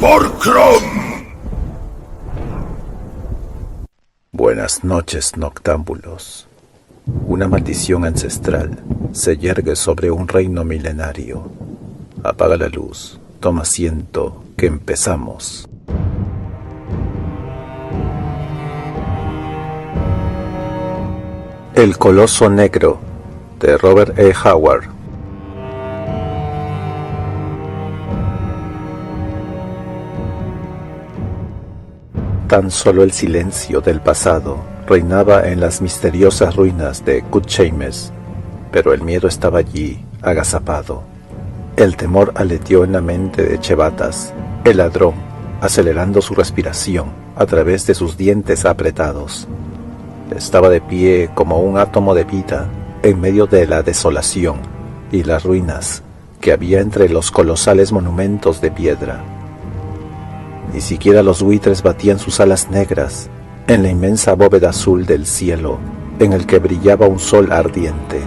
por Crom. Buenas noches, noctámbulos. Una maldición ancestral se yergue sobre un reino milenario. Apaga la luz, toma asiento, que empezamos. El Coloso Negro, de Robert E. Howard. Tan solo el silencio del pasado reinaba en las misteriosas ruinas de Cutchames, pero el miedo estaba allí, agazapado. El temor aleteó en la mente de Chevatas, el ladrón, acelerando su respiración a través de sus dientes apretados. Estaba de pie como un átomo de vida en medio de la desolación y las ruinas que había entre los colosales monumentos de piedra. Ni siquiera los buitres batían sus alas negras en la inmensa bóveda azul del cielo en el que brillaba un sol ardiente.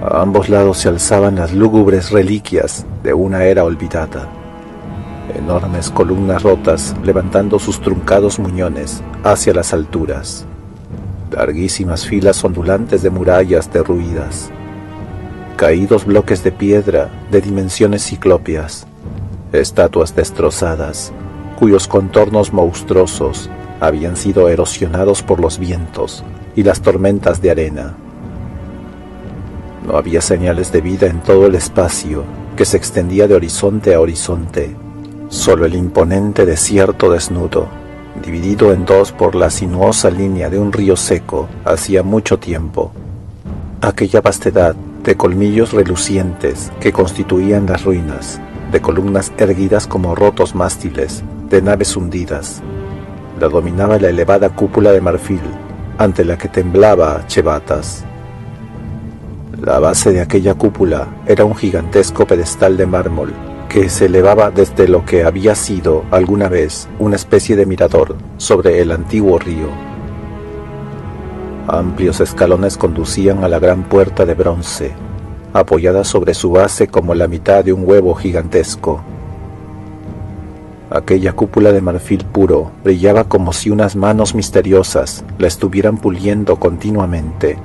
A ambos lados se alzaban las lúgubres reliquias de una era olvidada. Enormes columnas rotas levantando sus truncados muñones hacia las alturas. Larguísimas filas ondulantes de murallas derruidas. Caídos bloques de piedra de dimensiones ciclópeas. Estatuas destrozadas, cuyos contornos monstruosos habían sido erosionados por los vientos y las tormentas de arena. No había señales de vida en todo el espacio que se extendía de horizonte a horizonte, solo el imponente desierto desnudo, dividido en dos por la sinuosa línea de un río seco hacía mucho tiempo. Aquella vastedad de colmillos relucientes que constituían las ruinas, de columnas erguidas como rotos mástiles, de naves hundidas. La dominaba la elevada cúpula de marfil, ante la que temblaba Chevatas. La base de aquella cúpula era un gigantesco pedestal de mármol, que se elevaba desde lo que había sido alguna vez una especie de mirador sobre el antiguo río. Amplios escalones conducían a la gran puerta de bronce, apoyada sobre su base como la mitad de un huevo gigantesco. Aquella cúpula de marfil puro brillaba como si unas manos misteriosas la estuvieran puliendo continuamente.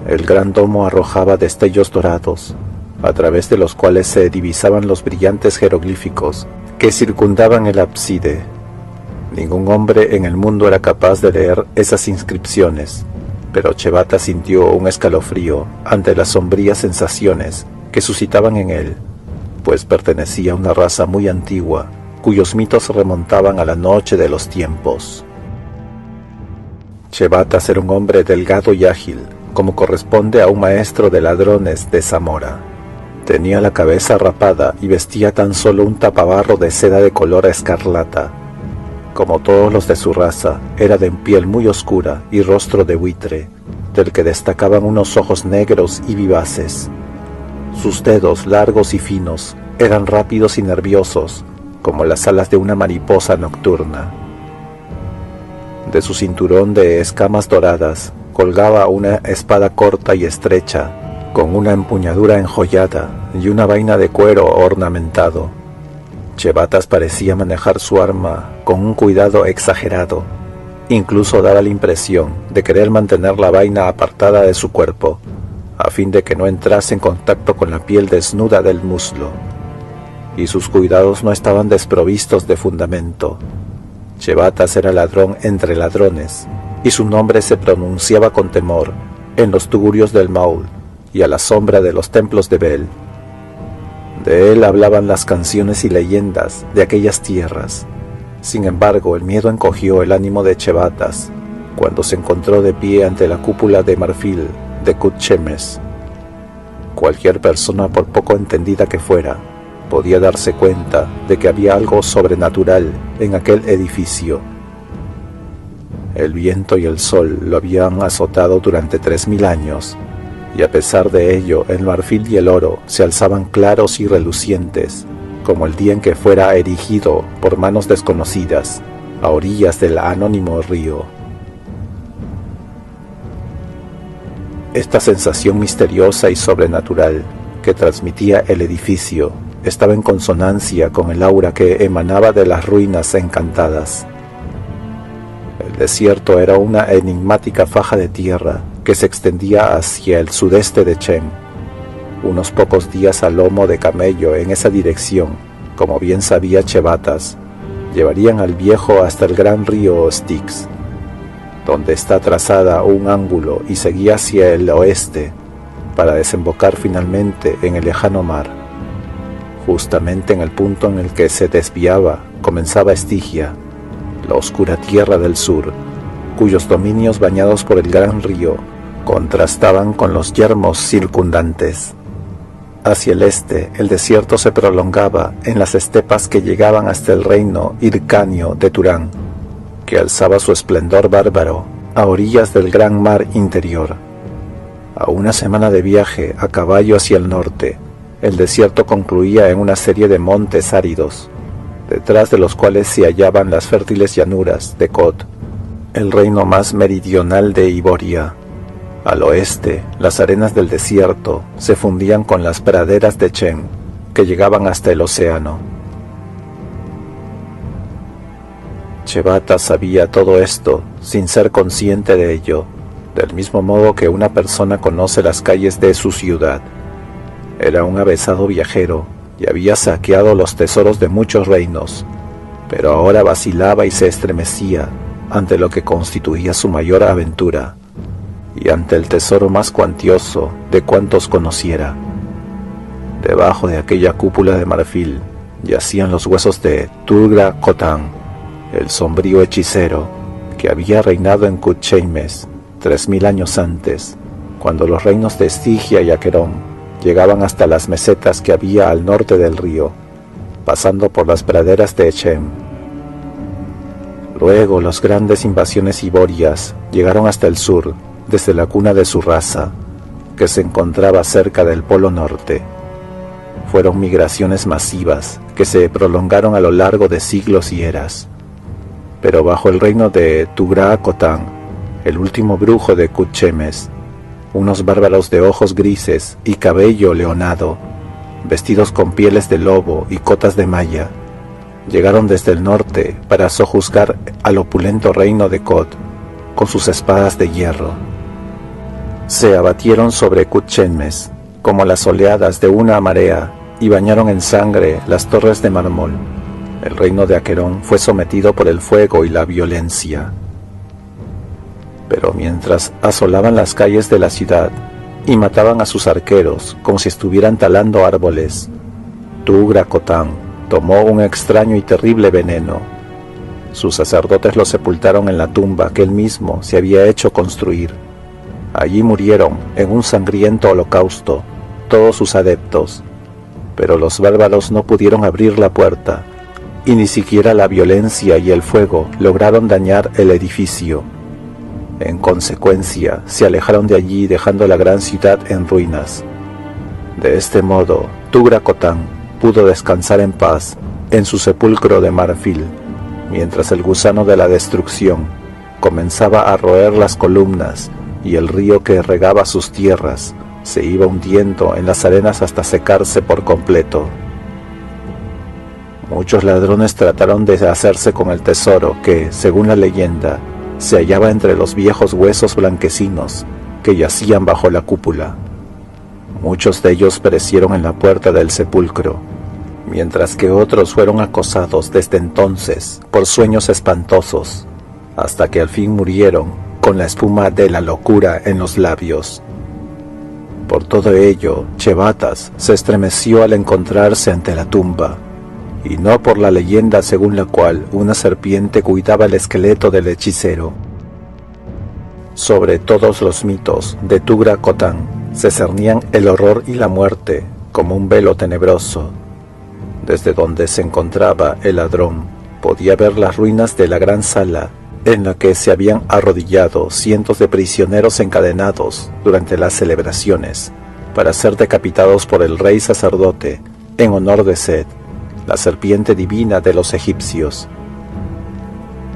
El gran domo arrojaba destellos dorados, a través de los cuales se divisaban los brillantes jeroglíficos que circundaban el ábside. Ningún hombre en el mundo era capaz de leer esas inscripciones, pero Chevata sintió un escalofrío ante las sombrías sensaciones que suscitaban en él, pues pertenecía a una raza muy antigua, cuyos mitos remontaban a la noche de los tiempos. Chevatas era un hombre delgado y ágil, como corresponde a un maestro de ladrones de Zamora. Tenía la cabeza rapada y vestía tan solo un tapabarro de seda de color escarlata. Como todos los de su raza, era de piel muy oscura y rostro de buitre, del que destacaban unos ojos negros y vivaces. Sus dedos, largos y finos, eran rápidos y nerviosos, como las alas de una mariposa nocturna. De su cinturón de escamas doradas, colgaba una espada corta y estrecha, con una empuñadura enjollada y una vaina de cuero ornamentado. Chevatas parecía manejar su arma con un cuidado exagerado. Incluso daba la impresión de querer mantener la vaina apartada de su cuerpo, a fin de que no entrase en contacto con la piel desnuda del muslo. Y sus cuidados no estaban desprovistos de fundamento. Chevatas era ladrón entre ladrones, y su nombre se pronunciaba con temor en los tugurios del Maul y a la sombra de los templos de Bel. De él hablaban las canciones y leyendas de aquellas tierras. Sin embargo, el miedo encogió el ánimo de Chevatas cuando se encontró de pie ante la cúpula de marfil de Cutchames. Cualquier persona, por poco entendida que fuera, podía darse cuenta de que había algo sobrenatural en aquel edificio. El viento y el sol lo habían azotado durante 3000 años, y a pesar de ello el marfil y el oro se alzaban claros y relucientes, como el día en que fuera erigido por manos desconocidas, a orillas del anónimo río. Esta sensación misteriosa y sobrenatural que transmitía el edificio estaba en consonancia con el aura que emanaba de las ruinas encantadas. El desierto era una enigmática faja de tierra que se extendía hacia el sudeste de Chen. Unos pocos días a lomo de camello en esa dirección, como bien sabía Chevatas, llevarían al viejo hasta el gran río Styx, donde está trazada un ángulo y seguía hacia el oeste para desembocar finalmente en el lejano mar. Justamente en el punto en el que se desviaba comenzaba Estigia, la oscura tierra del sur, cuyos dominios bañados por el gran río contrastaban con los yermos circundantes. Hacia el este, el desierto se prolongaba en las estepas que llegaban hasta el reino hircáneo de Turán, que alzaba su esplendor bárbaro a orillas del gran mar interior. A una semana de viaje a caballo hacia el norte, el desierto concluía en una serie de montes áridos, detrás de los cuales se hallaban las fértiles llanuras de Kod, el reino más meridional de Iboria. Al oeste, las arenas del desierto se fundían con las praderas de Chen, que llegaban hasta el océano. Chevata sabía todo esto sin ser consciente de ello, del mismo modo que una persona conoce las calles de su ciudad. Era un avezado viajero y había saqueado los tesoros de muchos reinos, pero ahora vacilaba y se estremecía ante lo que constituía su mayor aventura, y ante el tesoro más cuantioso de cuantos conociera. Debajo de aquella cúpula de marfil yacían los huesos de Turgra Kotán, el sombrío hechicero que había reinado en Kutcheimes 3000 años antes, cuando los reinos de Estigia y Aquerón llegaban hasta las mesetas que había al norte del río, pasando por las praderas de Echem. Luego las grandes invasiones iborias llegaron hasta el sur, desde la cuna de su raza, que se encontraba cerca del Polo Norte. Fueron migraciones masivas que se prolongaron a lo largo de siglos y eras. Pero bajo el reino de Tugra Kotán, el último brujo de Kutchemes, unos bárbaros de ojos grises y cabello leonado, vestidos con pieles de lobo y cotas de malla, llegaron desde el norte para sojuzgar al opulento reino de Kod con sus espadas de hierro. Se abatieron sobre Kutchemes como las oleadas de una marea y bañaron en sangre las torres de mármol. El reino de Aquerón fue sometido por el fuego y la violencia. Pero mientras asolaban las calles de la ciudad y mataban a sus arqueros como si estuvieran talando árboles, Tugra Kotán tomó un extraño y terrible veneno. Sus sacerdotes lo sepultaron en la tumba que él mismo se había hecho construir. Allí murieron en un sangriento holocausto todos sus adeptos, pero los bárbaros no pudieron abrir la puerta, y ni siquiera la violencia y el fuego lograron dañar el edificio. En consecuencia, se alejaron de allí dejando la gran ciudad en ruinas. De este modo, Tugra Kotán pudo descansar en paz en su sepulcro de marfil, mientras el gusano de la destrucción comenzaba a roer las columnas y el río que regaba sus tierras se iba hundiendo en las arenas hasta secarse por completo. Muchos ladrones trataron de hacerse con el tesoro que, según la leyenda, se hallaba entre los viejos huesos blanquecinos que yacían bajo la cúpula. Muchos de ellos perecieron en la puerta del sepulcro, mientras que otros fueron acosados desde entonces por sueños espantosos, hasta que al fin murieron con la espuma de la locura en los labios. Por todo ello, Chevatas se estremeció al encontrarse ante la tumba, y no por la leyenda según la cual una serpiente cuidaba el esqueleto del hechicero. Sobre todos los mitos de Tugra Kotán se cernían el horror y la muerte como un velo tenebroso. Desde donde se encontraba el ladrón, podía ver las ruinas de la gran sala en la que se habían arrodillado cientos de prisioneros encadenados durante las celebraciones para ser decapitados por el rey sacerdote en honor de Set, la serpiente divina de los egipcios.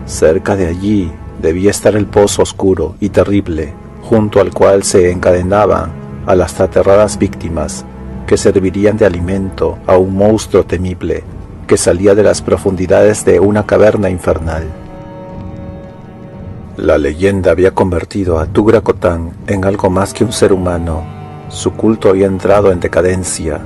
Cerca de allí debía estar el pozo oscuro y terrible, junto al cual se encadenaban a las aterradas víctimas que servirían de alimento a un monstruo temible que salía de las profundidades de una caverna infernal. La leyenda había convertido a Tugra Kotang en algo más que un ser humano. Su culto había entrado en decadencia,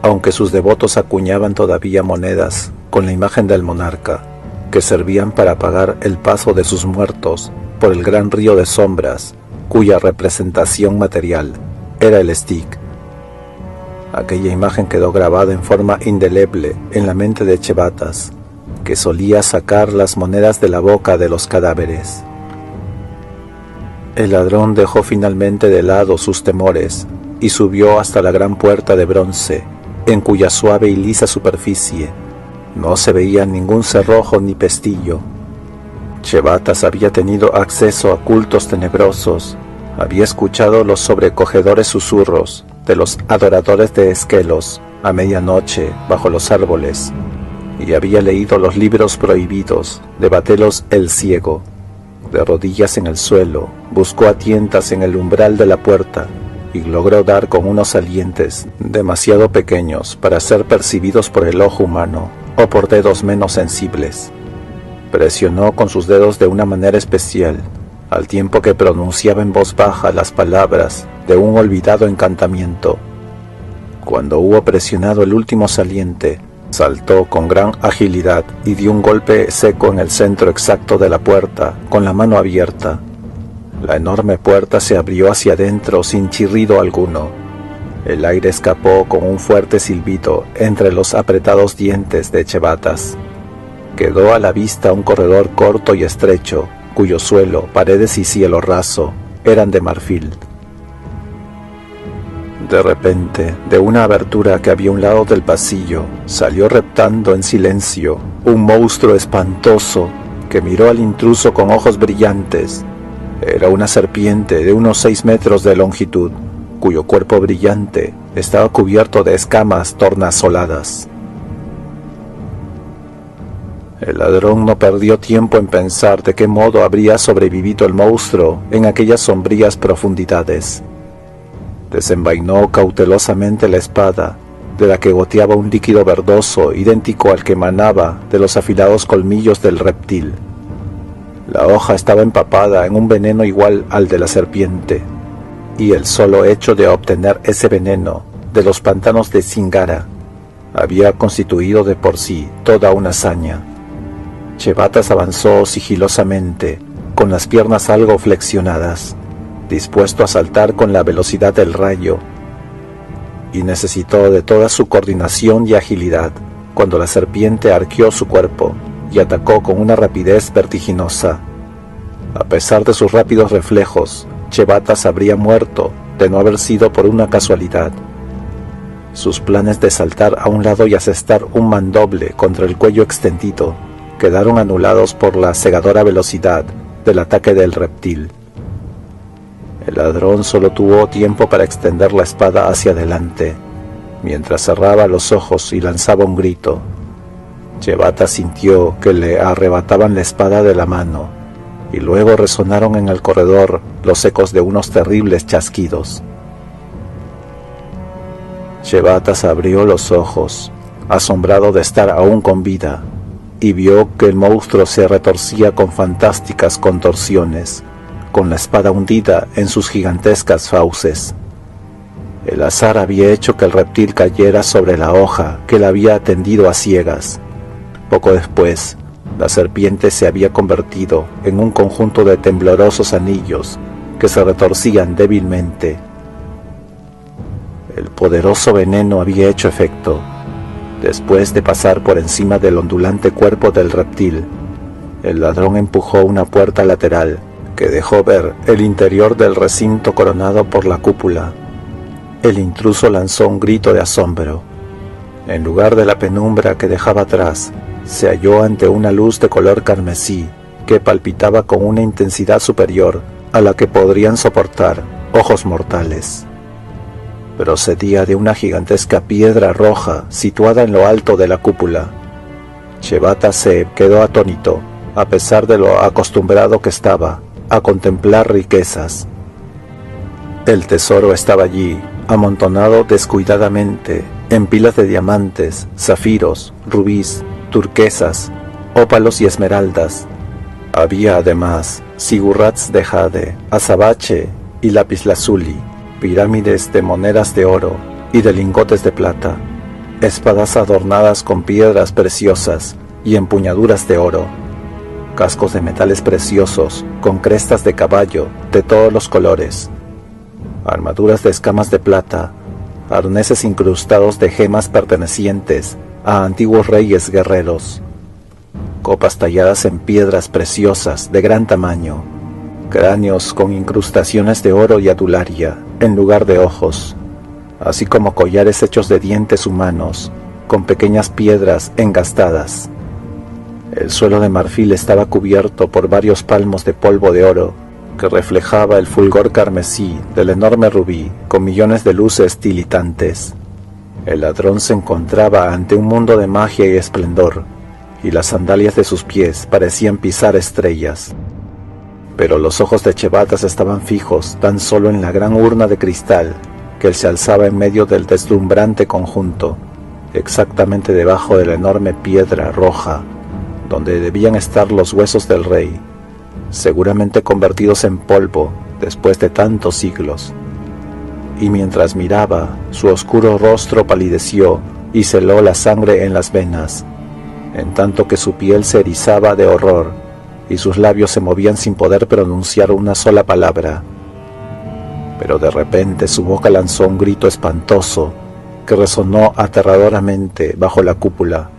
aunque sus devotos acuñaban todavía monedas con la imagen del monarca, que servían para pagar el paso de sus muertos por el gran río de sombras, cuya representación material era el stick. Aquella imagen quedó grabada en forma indeleble en la mente de Chevatas, que solía sacar las monedas de la boca de los cadáveres. El ladrón dejó finalmente de lado sus temores y subió hasta la gran puerta de bronce, en cuya suave y lisa superficie no se veía ningún cerrojo ni pestillo. Chevatas había tenido acceso a cultos tenebrosos, había escuchado los sobrecogedores susurros de los adoradores de Esquelos a medianoche bajo los árboles, y había leído los libros prohibidos de Batelos el Ciego. De rodillas en el suelo, buscó a tientas en el umbral de la puerta y logró dar con unos salientes demasiado pequeños para ser percibidos por el ojo humano o por dedos menos sensibles. Presionó con sus dedos de una manera especial, al tiempo que pronunciaba en voz baja las palabras de un olvidado encantamiento. Cuando hubo presionado el último saliente, saltó con gran agilidad y dio un golpe seco en el centro exacto de la puerta con la mano abierta. La enorme puerta se abrió hacia adentro sin chirrido alguno. El aire escapó con un fuerte silbido entre los apretados dientes de Chevatas. Quedó a la vista un corredor corto y estrecho, cuyo suelo, paredes y cielo raso eran de marfil. De repente, de una abertura que había a un lado del pasillo, salió reptando en silencio un monstruo espantoso que miró al intruso con ojos brillantes. Era una serpiente de unos 6 metros de longitud, cuyo cuerpo brillante estaba cubierto de escamas tornasoladas. El ladrón no perdió tiempo en pensar de qué modo habría sobrevivido el monstruo en aquellas sombrías profundidades. Desenvainó cautelosamente la espada, de la que goteaba un líquido verdoso idéntico al que emanaba de los afilados colmillos del reptil. La hoja estaba empapada en un veneno igual al de la serpiente, y el solo hecho de obtener ese veneno de los pantanos de Singara había constituido de por sí toda una hazaña. Chevatas avanzó sigilosamente, con las piernas algo flexionadas, dispuesto a saltar con la velocidad del rayo, y necesitó de toda su coordinación y agilidad cuando la serpiente arqueó su cuerpo y atacó con una rapidez vertiginosa. A pesar de sus rápidos reflejos, Chevatas habría muerto de no haber sido por una casualidad. Sus planes de saltar a un lado y asestar un mandoble contra el cuello extendido quedaron anulados por la cegadora velocidad del ataque del reptil. El ladrón solo tuvo tiempo para extender la espada hacia adelante, mientras cerraba los ojos y lanzaba un grito. Chevatas sintió que le arrebataban la espada de la mano, y luego resonaron en el corredor los ecos de unos terribles chasquidos. Chevatas abrió los ojos, asombrado de estar aún con vida, y vio que el monstruo se retorcía con fantásticas contorsiones, con la espada hundida en sus gigantescas fauces. El azar había hecho que el reptil cayera sobre la hoja que la había tendido a ciegas. Poco después, la serpiente se había convertido en un conjunto de temblorosos anillos que se retorcían débilmente. El poderoso veneno había hecho efecto. Después de pasar por encima del ondulante cuerpo del reptil, el ladrón empujó una puerta lateral que dejó ver el interior del recinto coronado por la cúpula. El intruso lanzó un grito de asombro. En lugar de la penumbra que dejaba atrás, se halló ante una luz de color carmesí que palpitaba con una intensidad superior a la que podrían soportar ojos mortales. Procedía de una gigantesca piedra roja situada en lo alto de la cúpula. Chevatas se quedó atónito, a pesar de lo acostumbrado que estaba a contemplar riquezas. El tesoro estaba allí, amontonado descuidadamente en pilas de diamantes, zafiros, rubíes, turquesas, ópalos y esmeraldas. Había además zigurats de jade, azabache y lapislázuli, pirámides de monedas de oro y de lingotes de plata, espadas adornadas con piedras preciosas y empuñaduras de oro, cascos de metales preciosos con crestas de caballo de todos los colores, armaduras de escamas de plata, arneses incrustados de gemas pertenecientes a antiguos reyes guerreros, copas talladas en piedras preciosas de gran tamaño, cráneos con incrustaciones de oro y adularia en lugar de ojos, así como collares hechos de dientes humanos con pequeñas piedras engastadas. El suelo de marfil estaba cubierto por varios palmos de polvo de oro que reflejaba el fulgor carmesí del enorme rubí con millones de luces tilitantes. El ladrón se encontraba ante un mundo de magia y esplendor, y las sandalias de sus pies parecían pisar estrellas. Pero los ojos de Chevatas estaban fijos tan solo en la gran urna de cristal que él se alzaba en medio del deslumbrante conjunto, exactamente debajo de la enorme piedra roja, donde debían estar los huesos del rey, seguramente convertidos en polvo después de tantos siglos. Y mientras miraba, su oscuro rostro palideció y se heló la sangre en las venas, en tanto que su piel se erizaba de horror y sus labios se movían sin poder pronunciar una sola palabra. Pero de repente su boca lanzó un grito espantoso que resonó aterradoramente bajo la cúpula.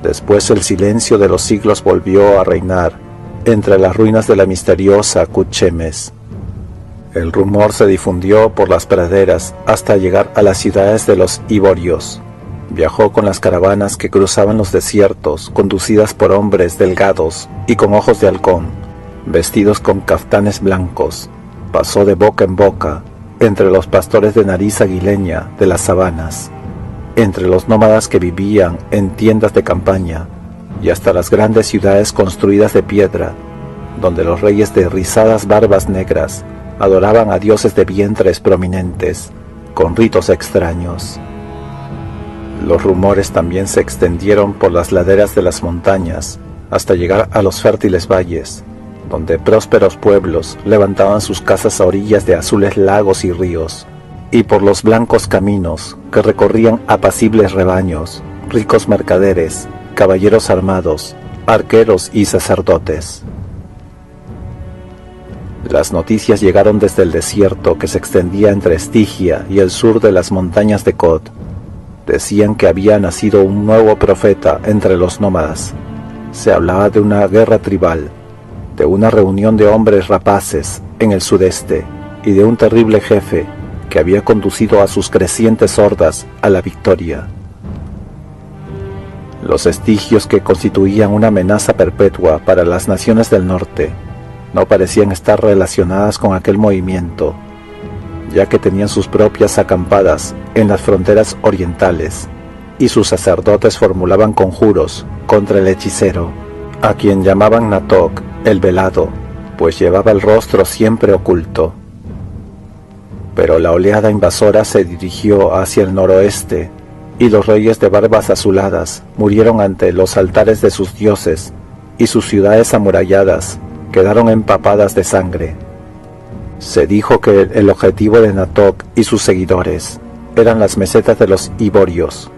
Después el silencio de los siglos volvió a reinar entre las ruinas de la misteriosa Cutchemes. El rumor se difundió por las praderas hasta llegar a las ciudades de los iborios. Viajó con las caravanas que cruzaban los desiertos, conducidas por hombres delgados y con ojos de halcón, vestidos con caftanes blancos. Pasó de boca en boca, entre los pastores de nariz aguileña de las sabanas, entre los nómadas que vivían en tiendas de campaña, y hasta las grandes ciudades construidas de piedra, donde los reyes de rizadas barbas negras adoraban a dioses de vientres prominentes, con ritos extraños. Los rumores también se extendieron por las laderas de las montañas, hasta llegar a los fértiles valles, donde prósperos pueblos levantaban sus casas a orillas de azules lagos y ríos, y por los blancos caminos que recorrían apacibles rebaños, ricos mercaderes, caballeros armados, arqueros y sacerdotes. Las noticias llegaron desde el desierto que se extendía entre Estigia y el sur de las montañas de Kod. Decían que había nacido un nuevo profeta entre los nómadas. Se hablaba de una guerra tribal, de una reunión de hombres rapaces en el sudeste y de un terrible jefe que había conducido a sus crecientes hordas a la victoria. Los estigios que constituían una amenaza perpetua para las naciones del norte no parecían estar relacionadas con aquel movimiento, ya que tenían sus propias acampadas en las fronteras orientales, y sus sacerdotes formulaban conjuros contra el hechicero, a quien llamaban Natok, el velado, pues llevaba el rostro siempre oculto. Pero la oleada invasora se dirigió hacia el noroeste, y los reyes de barbas azuladas murieron ante los altares de sus dioses, y sus ciudades amuralladas quedaron empapadas de sangre. Se dijo que el objetivo de Natok y sus seguidores eran las mesetas de los iborios.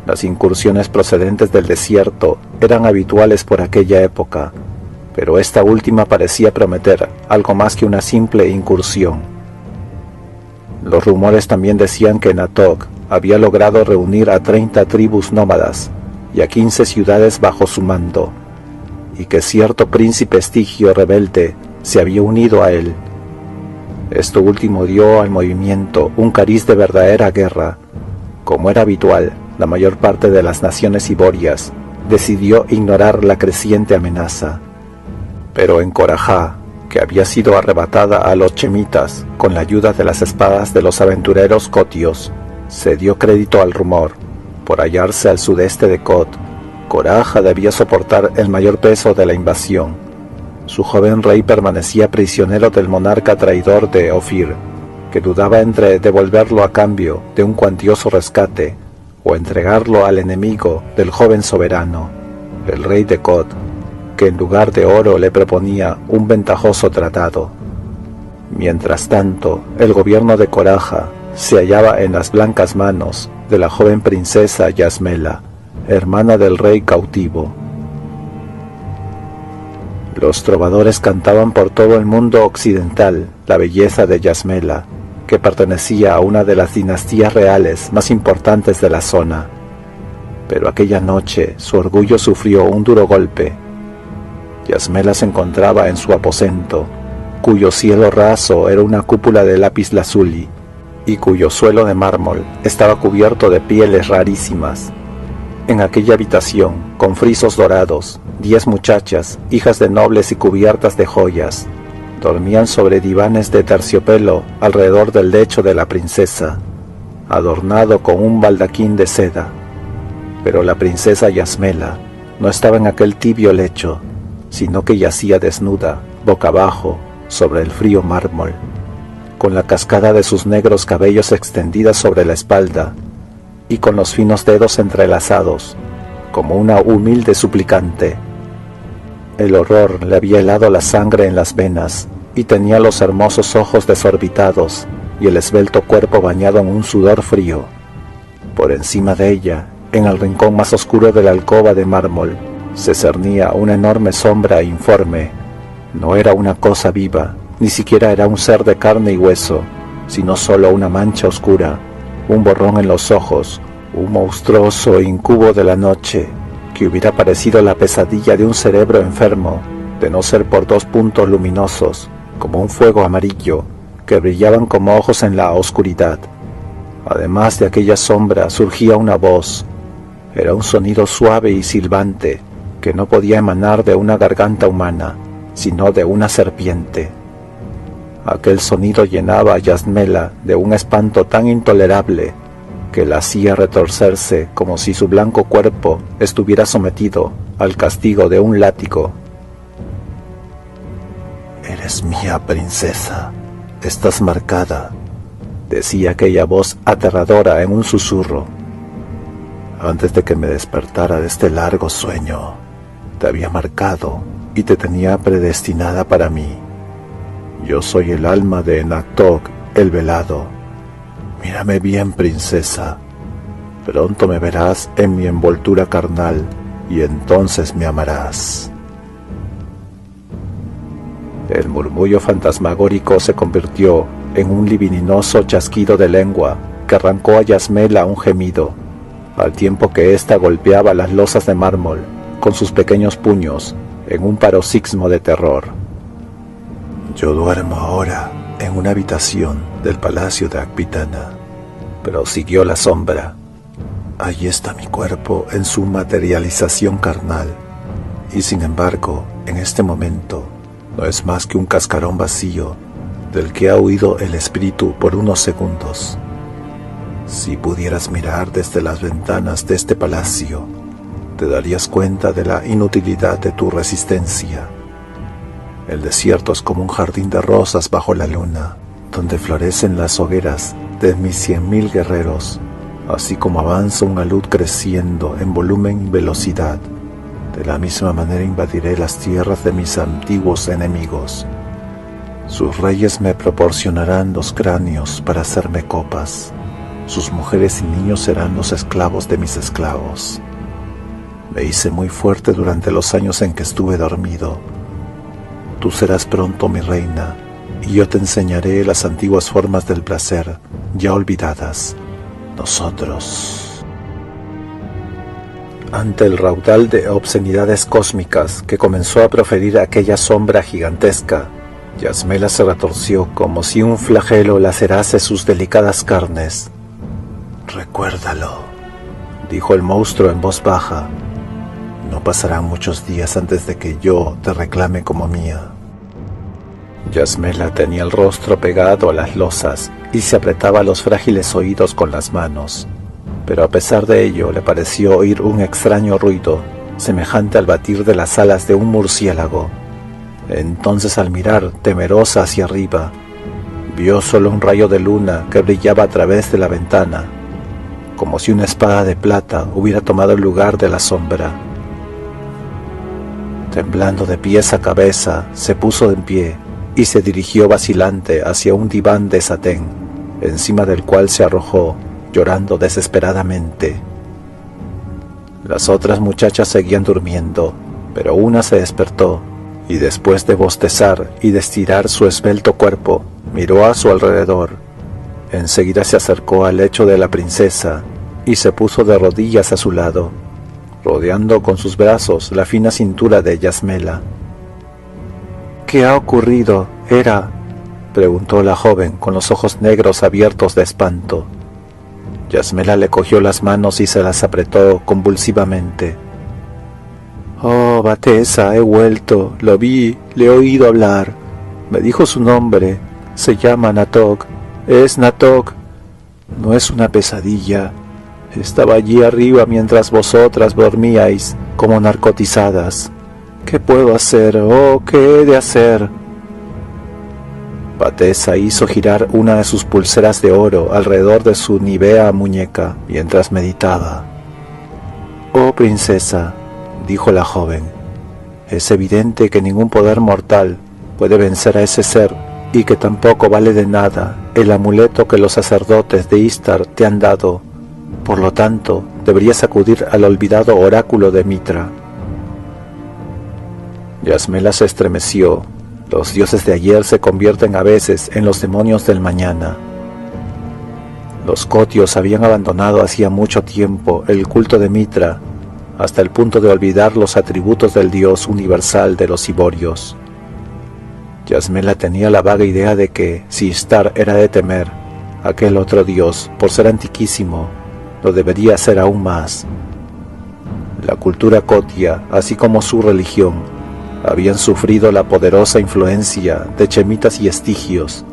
Las incursiones procedentes del desierto eran habituales por aquella época, pero esta última parecía prometer algo más que una simple incursión. Los rumores también decían que Natok había logrado reunir a 30 tribus nómadas y a 15 ciudades bajo su mando, y que cierto príncipe estigio rebelde se había unido a él. Esto último dio al movimiento un cariz de verdadera guerra. Como era habitual, la mayor parte de las naciones iborias decidió ignorar la creciente amenaza. Pero en Corajá, que había sido arrebatada a los chemitas con la ayuda de las espadas de los aventureros cotios, se dio crédito al rumor. Por hallarse al sudeste de Kod, Corajá debía soportar el mayor peso de la invasión. Su joven rey permanecía prisionero del monarca traidor de Ofir, que dudaba entre devolverlo a cambio de un cuantioso rescate o entregarlo al enemigo del joven soberano, el rey de Kod, que en lugar de oro le proponía un ventajoso tratado. Mientras tanto, el gobierno de Coraja se hallaba en las blancas manos de la joven princesa Yasmela, hermana del rey cautivo. Los trovadores cantaban por todo el mundo occidental la belleza de Yasmela, que pertenecía a una de las dinastías reales más importantes de la zona. Pero aquella noche su orgullo sufrió un duro golpe. Yasmela se encontraba en su aposento, cuyo cielo raso era una cúpula de lapislázuli y cuyo suelo de mármol estaba cubierto de pieles rarísimas. En aquella habitación, con frisos dorados, 10 muchachas, hijas de nobles y cubiertas de joyas, dormían sobre divanes de terciopelo alrededor del lecho de la princesa, adornado con un baldaquín de seda. Pero la princesa Yasmela no estaba en aquel tibio lecho, sino que yacía desnuda, boca abajo, sobre el frío mármol, con la cascada de sus negros cabellos extendida sobre la espalda y con los finos dedos entrelazados, como una humilde suplicante. El horror le había helado la sangre en las venas y tenía los hermosos ojos desorbitados y el esbelto cuerpo bañado en un sudor frío. Por encima de ella, en el rincón más oscuro de la alcoba de mármol, se cernía una enorme sombra informe. No era una cosa viva, ni siquiera era un ser de carne y hueso, sino solo una mancha oscura, un borrón en los ojos, un monstruoso incubo de la noche, que hubiera parecido la pesadilla de un cerebro enfermo, de no ser por 2 puntos luminosos, como un fuego amarillo, que brillaban como ojos en la oscuridad. Además de aquella sombra surgía una voz. Era un sonido suave y silbante, que no podía emanar de una garganta humana, sino de una serpiente. Aquel sonido llenaba a Yasmela de un espanto tan intolerable que la hacía retorcerse como si su blanco cuerpo estuviera sometido al castigo de un látigo. «Eres mía, princesa, estás marcada», decía aquella voz aterradora en un susurro. «Antes de que me despertara de este largo sueño, te había marcado y te tenía predestinada para mí. Yo soy el alma de Naktok, el velado. Mírame bien, princesa. Pronto me verás en mi envoltura carnal y entonces me amarás». El murmullo fantasmagórico se convirtió en un libidinoso chasquido de lengua que arrancó a Yasmela un gemido, al tiempo que ésta golpeaba las losas de mármol con sus pequeños puños en un paroxismo de terror. «Yo duermo ahora en una habitación del palacio de Akbitana», prosiguió la sombra. «Allí está mi cuerpo en su materialización carnal, y sin embargo, en este momento, no es más que un cascarón vacío del que ha huido el espíritu por unos segundos. Si pudieras mirar desde las ventanas de este palacio, te darías cuenta de la inutilidad de tu resistencia. El desierto es como un jardín de rosas bajo la luna, donde florecen las hogueras de mis 100.000 guerreros, así como avanza una luz creciendo en volumen y velocidad. De la misma manera invadiré las tierras de mis antiguos enemigos. Sus reyes me proporcionarán los cráneos para hacerme copas. Sus mujeres y niños serán los esclavos de mis esclavos. Me hice muy fuerte durante los años en que estuve dormido. Tú serás pronto mi reina, y yo te enseñaré las antiguas formas del placer, ya olvidadas. Nosotros». Ante el raudal de obscenidades cósmicas que comenzó a proferir aquella sombra gigantesca, Yasmela se retorció como si un flagelo lacerase sus delicadas carnes. «Recuérdalo», dijo el monstruo en voz baja. «No pasarán muchos días antes de que yo te reclame como mía». Yasmela tenía el rostro pegado a las losas y se apretaba los frágiles oídos con las manos. Pero a pesar de ello le pareció oír un extraño ruido, semejante al batir de las alas de un murciélago. Entonces, al mirar temerosa hacia arriba, Vio solo un rayo de luna que brillaba a través de la ventana, como si una espada de plata hubiera tomado el lugar de la sombra. Temblando de pies a cabeza, se puso en pie y se dirigió vacilante hacia un diván de satén, encima del cual se arrojó, llorando desesperadamente. Las otras muchachas seguían durmiendo, pero una se despertó y después de bostezar y de estirar su esbelto cuerpo, miró a su alrededor. Enseguida se acercó al lecho de la princesa y se puso de rodillas a su lado, rodeando con sus brazos la fina cintura de Yasmela. «¿Qué ha ocurrido, Hera?», preguntó la joven con los ojos negros abiertos de espanto. Yasmela le cogió las manos y se las apretó convulsivamente. «Oh, Batesa, he vuelto, lo vi, le he oído hablar. Me dijo su nombre, se llama Natok, es Natok. No es una pesadilla. Estaba allí arriba mientras vosotras dormíais como narcotizadas. ¿Qué puedo hacer? Oh, ¿qué he de hacer?». Batesa hizo girar una de sus pulseras de oro alrededor de su nívea muñeca mientras meditaba. «Oh, princesa», dijo la joven, «es evidente que ningún poder mortal puede vencer a ese ser y que tampoco vale de nada el amuleto que los sacerdotes de Istar te han dado. Por lo tanto, deberías acudir al olvidado oráculo de Mitra». Yasmela se estremeció. Los dioses de ayer se convierten a veces en los demonios del mañana. Los cotios habían abandonado hacía mucho tiempo el culto de Mitra, hasta el punto de olvidar los atributos del dios universal de los iborios. Yasmela tenía la vaga idea de que, si Istar era de temer, aquel otro dios, por ser antiquísimo, lo debería ser aún más. La cultura cotia, así como su religión, habían sufrido la poderosa influencia de chemitas y estigios.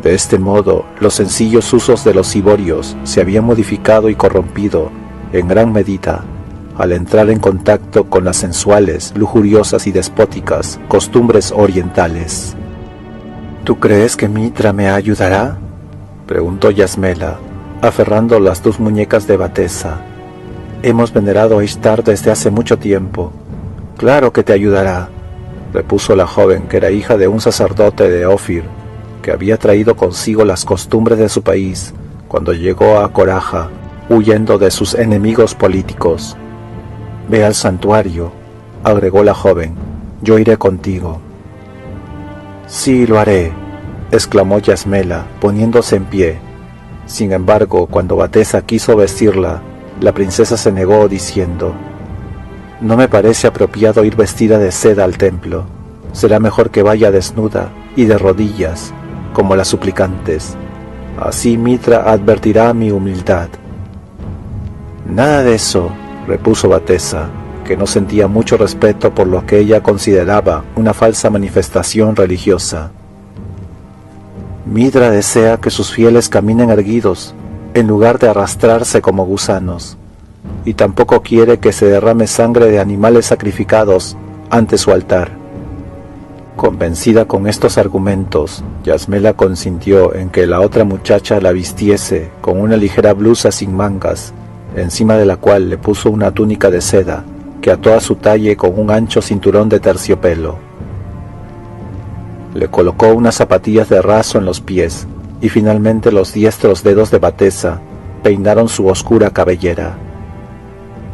De este modo, los sencillos usos de los iborios se habían modificado y corrompido en gran medida al entrar en contacto con las sensuales, lujuriosas y despóticas costumbres orientales. «¿Tú crees que Mitra me ayudará?», preguntó Yasmela, aferrando las dos muñecas de Batesa. «Hemos venerado a Istar desde hace mucho tiempo». «Claro que te ayudará», repuso la joven, que era hija de un sacerdote de Ofir, que había traído consigo las costumbres de su país cuando llegó a Coraja, huyendo de sus enemigos políticos. «Ve al santuario», agregó la joven, «yo iré contigo». «Sí, lo haré», exclamó Yasmela, poniéndose en pie. Sin embargo, cuando Batesa quiso vestirla, la princesa se negó diciendo: «No me parece apropiado ir vestida de seda al templo. Será mejor que vaya desnuda y de rodillas, como las suplicantes. Así Mitra advertirá mi humildad». «Nada de eso», repuso Batesa, que no sentía mucho respeto por lo que ella consideraba una falsa manifestación religiosa. «Mitra desea que sus fieles caminen erguidos, en lugar de arrastrarse como gusanos, y tampoco quiere que se derrame sangre de animales sacrificados ante su altar». Convencida con estos argumentos, Yasmela consintió en que la otra muchacha la vistiese con una ligera blusa sin mangas, encima de la cual le puso una túnica de seda que ató a su talle con un ancho cinturón de terciopelo. Le colocó unas zapatillas de raso en los pies y finalmente los diestros dedos de Batesa peinaron su oscura cabellera.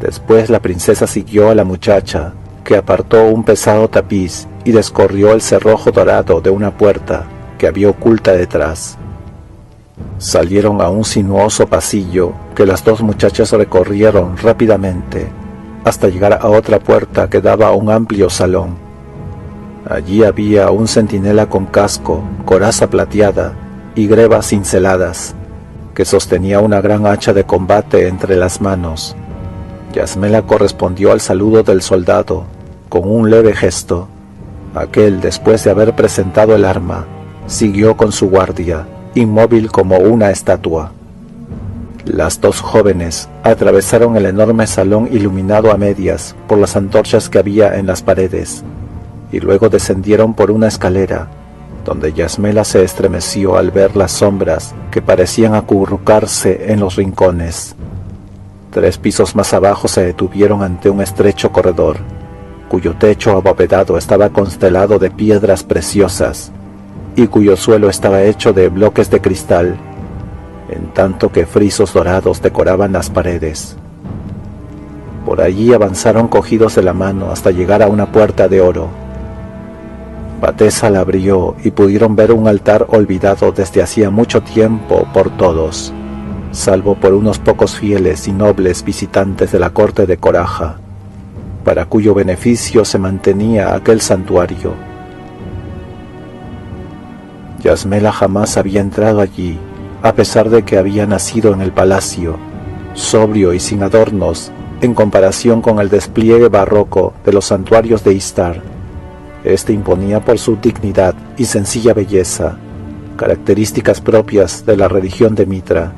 Después la princesa siguió a la muchacha, que apartó un pesado tapiz y descorrió el cerrojo dorado de una puerta que había oculta detrás. Salieron a un sinuoso pasillo que las dos muchachas recorrieron rápidamente hasta llegar a otra puerta que daba a un amplio salón. Allí había un centinela con casco, coraza plateada y grebas cinceladas, que sostenía una gran hacha de combate entre las manos. Yasmela correspondió al saludo del soldado con un leve gesto. Aquel, después de haber presentado el arma, siguió con su guardia, inmóvil como una estatua. Las dos jóvenes atravesaron el enorme salón iluminado a medias por las antorchas que había en las paredes, y luego descendieron por una escalera donde Yasmela se estremeció al ver las sombras que parecían acurrucarse en los rincones. 3 pisos más abajo se detuvieron ante un estrecho corredor, cuyo techo abovedado estaba constelado de piedras preciosas y cuyo suelo estaba hecho de bloques de cristal, en tanto que frisos dorados decoraban las paredes. Por allí avanzaron cogidos de la mano hasta llegar a una puerta de oro. Batesa la abrió y pudieron ver un altar olvidado desde hacía mucho tiempo por todos, salvo por unos pocos fieles y nobles visitantes de la corte de Coraja, para cuyo beneficio se mantenía aquel santuario. Yasmela jamás había entrado allí, a pesar de que había nacido en el palacio, sobrio y sin adornos, en comparación con el despliegue barroco de los santuarios de Istar. Este imponía por su dignidad y sencilla belleza, características propias de la religión de Mitra.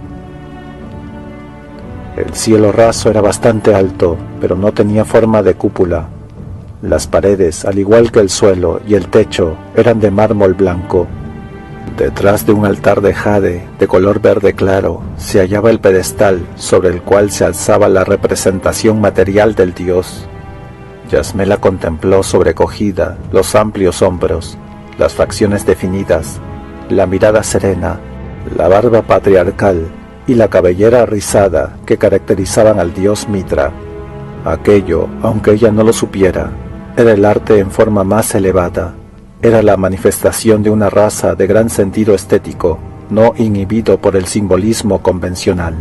El cielo raso era bastante alto, pero no tenía forma de cúpula. Las paredes, al igual que el suelo y el techo, eran de mármol blanco. Detrás de un altar de jade de color verde claro se hallaba el pedestal sobre el cual se alzaba la representación material del dios. Yasmela contempló sobrecogida los amplios hombros, las facciones definidas, la mirada serena, la barba patriarcal y la cabellera rizada que caracterizaban al dios Mitra. Aquello, aunque ella no lo supiera, era el arte en forma más elevada. Era la manifestación de una raza de gran sentido estético, no inhibido por el simbolismo convencional.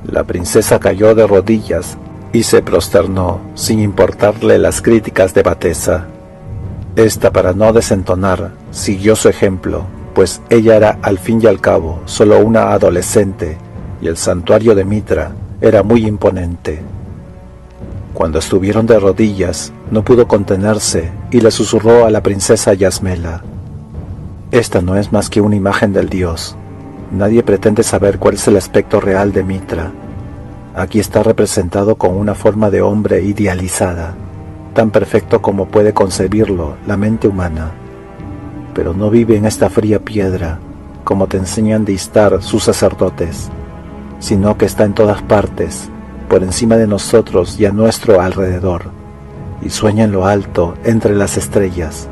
La princesa cayó de rodillas y se prosternó, sin importarle las críticas de Batesa. Esta, para no desentonar, siguió su ejemplo, pues ella era al fin y al cabo solo una adolescente, y el santuario de Mitra era muy imponente. Cuando estuvieron de rodillas, no pudo contenerse y le susurró a la princesa Yasmela: «Esta no es más que una imagen del dios. Nadie pretende saber cuál es el aspecto real de Mitra. Aquí está representado con una forma de hombre idealizada, tan perfecto como puede concebirlo la mente humana. Pero no vive en esta fría piedra, como te enseñan de Istar sus sacerdotes, sino que está en todas partes, por encima de nosotros y a nuestro alrededor, y sueña en lo alto entre las estrellas.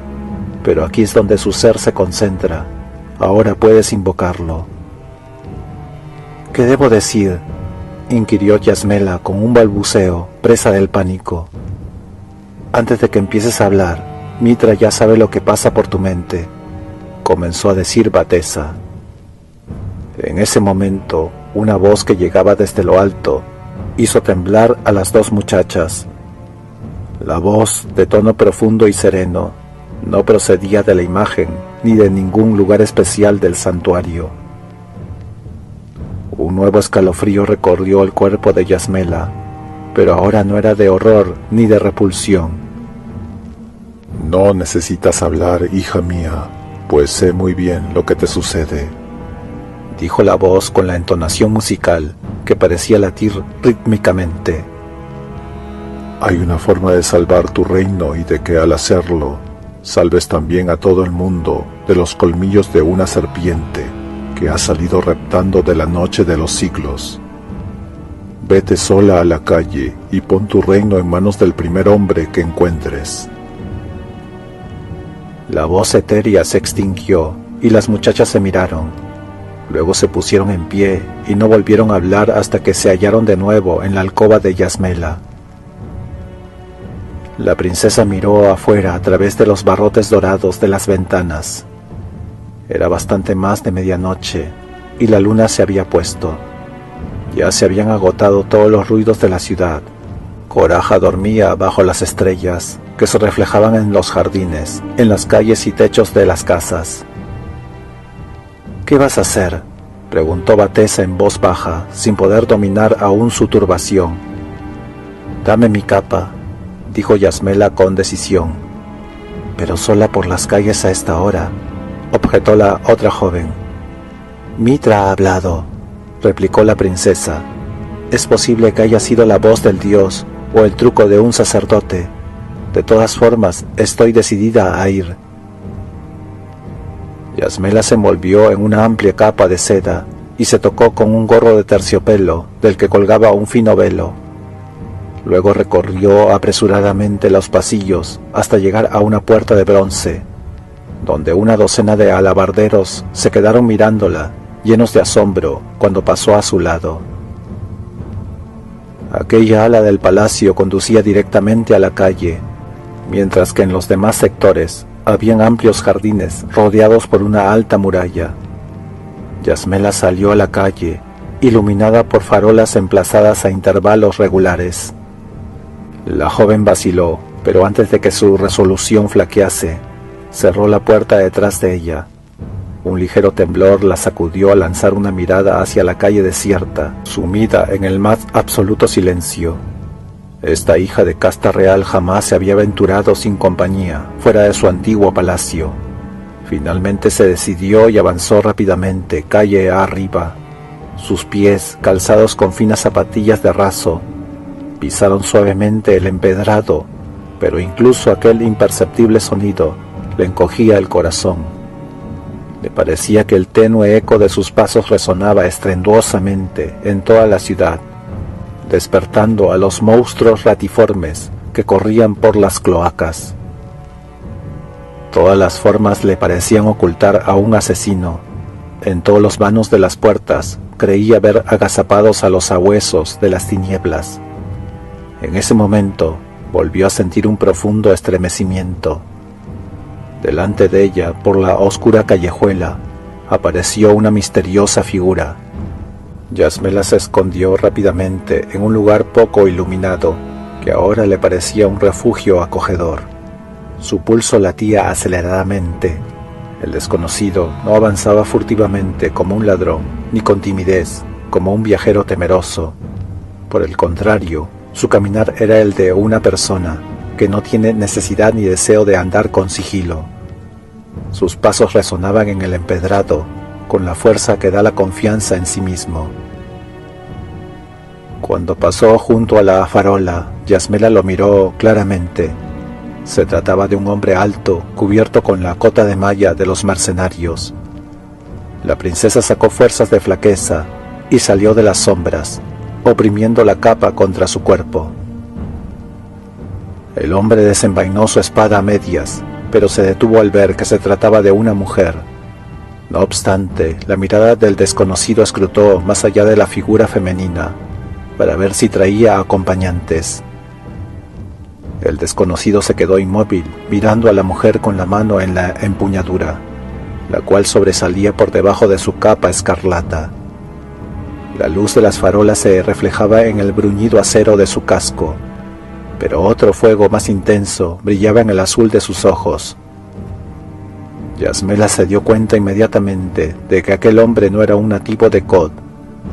Pero aquí es donde su ser se concentra. Ahora puedes invocarlo». «¿Qué debo decir?», inquirió Yasmela con un balbuceo, presa del pánico. «Antes de que empieces a hablar, Mitra ya sabe lo que pasa por tu mente», comenzó a decir Batesa. En ese momento, una voz que llegaba desde lo alto hizo temblar a las 2 muchachas. La voz, de tono profundo y sereno, no procedía de la imagen ni de ningún lugar especial del santuario. Un nuevo escalofrío recorrió el cuerpo de Yasmela, pero ahora no era de horror ni de repulsión. «No necesitas hablar, hija mía, pues sé muy bien lo que te sucede», dijo la voz con la entonación musical que parecía latir rítmicamente. «Hay una forma de salvar tu reino y de que al hacerlo, salves también a todo el mundo de los colmillos de una serpiente que ha salido reptando de la noche de los siglos. Vete sola a la calle y pon tu reino en manos del primer hombre que encuentres». La voz etérea se extinguió y las muchachas se miraron. Luego se pusieron en pie y no volvieron a hablar hasta que se hallaron de nuevo en la alcoba de Yasmela. La princesa miró afuera a través de los barrotes dorados de las ventanas. Era bastante más de medianoche y la luna se había puesto. Ya se habían agotado todos los ruidos de la ciudad. Coraja dormía bajo las estrellas que se reflejaban en los jardines, en las calles y techos de las casas. «¿Qué vas a hacer?», preguntó Batesa en voz baja, sin poder dominar aún su turbación. «Dame mi capa», dijo Yasmela con decisión. «Pero sola por las calles a esta hora», objetó la otra joven. «Mitra ha hablado», replicó la princesa. «Es posible que haya sido la voz del dios o el truco de un sacerdote. De todas formas, estoy decidida a ir. Yasmela se envolvió en una amplia capa de seda y se tocó con un gorro de terciopelo del que colgaba un fino velo. Luego recorrió apresuradamente los pasillos hasta llegar a una puerta de bronce, donde una docena de alabarderos se quedaron mirándola, llenos de asombro, cuando pasó a su lado. Aquella ala del palacio conducía directamente a la calle, mientras que en los demás sectores habían amplios jardines rodeados por una alta muralla. Yasmela salió a la calle, iluminada por farolas emplazadas a intervalos regulares. La joven vaciló, pero antes de que su resolución flaquease, cerró la puerta detrás de ella. Un ligero temblor la sacudió al lanzar una mirada hacia la calle desierta, sumida en el más absoluto silencio. Esta hija de casta real jamás se había aventurado sin compañía fuera de su antiguo palacio. Finalmente se decidió y avanzó rápidamente, calle arriba. Sus pies, calzados con finas zapatillas de raso, pisaron suavemente el empedrado, pero incluso aquel imperceptible sonido le encogía el corazón. Le parecía que el tenue eco de sus pasos resonaba estruendosamente en toda la ciudad, despertando a los monstruos ratiformes que corrían por las cloacas. Todas las formas le parecían ocultar a un asesino. En todos los vanos de las puertas creía ver agazapados a los sabuesos de las tinieblas. En ese momento volvió a sentir un profundo estremecimiento. Delante de ella, por la oscura callejuela, apareció una misteriosa figura. Yasmela se escondió rápidamente en un lugar poco iluminado, que ahora le parecía un refugio acogedor. Su pulso latía aceleradamente. El desconocido no avanzaba furtivamente como un ladrón, ni con timidez, como un viajero temeroso. Por el contrario, su caminar era el de una persona que no tiene necesidad ni deseo de andar con sigilo. Sus pasos resonaban en el empedrado, con la fuerza que da la confianza en sí mismo. Cuando pasó junto a la farola, Yasmela lo miró claramente. Se trataba de un hombre alto, cubierto con la cota de malla de los mercenarios. La princesa sacó fuerzas de flaqueza y salió de las sombras, oprimiendo la capa contra su cuerpo. El hombre desenvainó su espada a medias, pero se detuvo al ver que se trataba de una mujer. No obstante, la mirada del desconocido escrutó más allá de la figura femenina, para ver si traía acompañantes. El desconocido se quedó inmóvil, mirando a la mujer con la mano en la empuñadura, la cual sobresalía por debajo de su capa escarlata. La luz de las farolas se reflejaba en el bruñido acero de su casco, pero otro fuego más intenso brillaba en el azul de sus ojos. Yasmela se dio cuenta inmediatamente de que aquel hombre no era un nativo de Kod,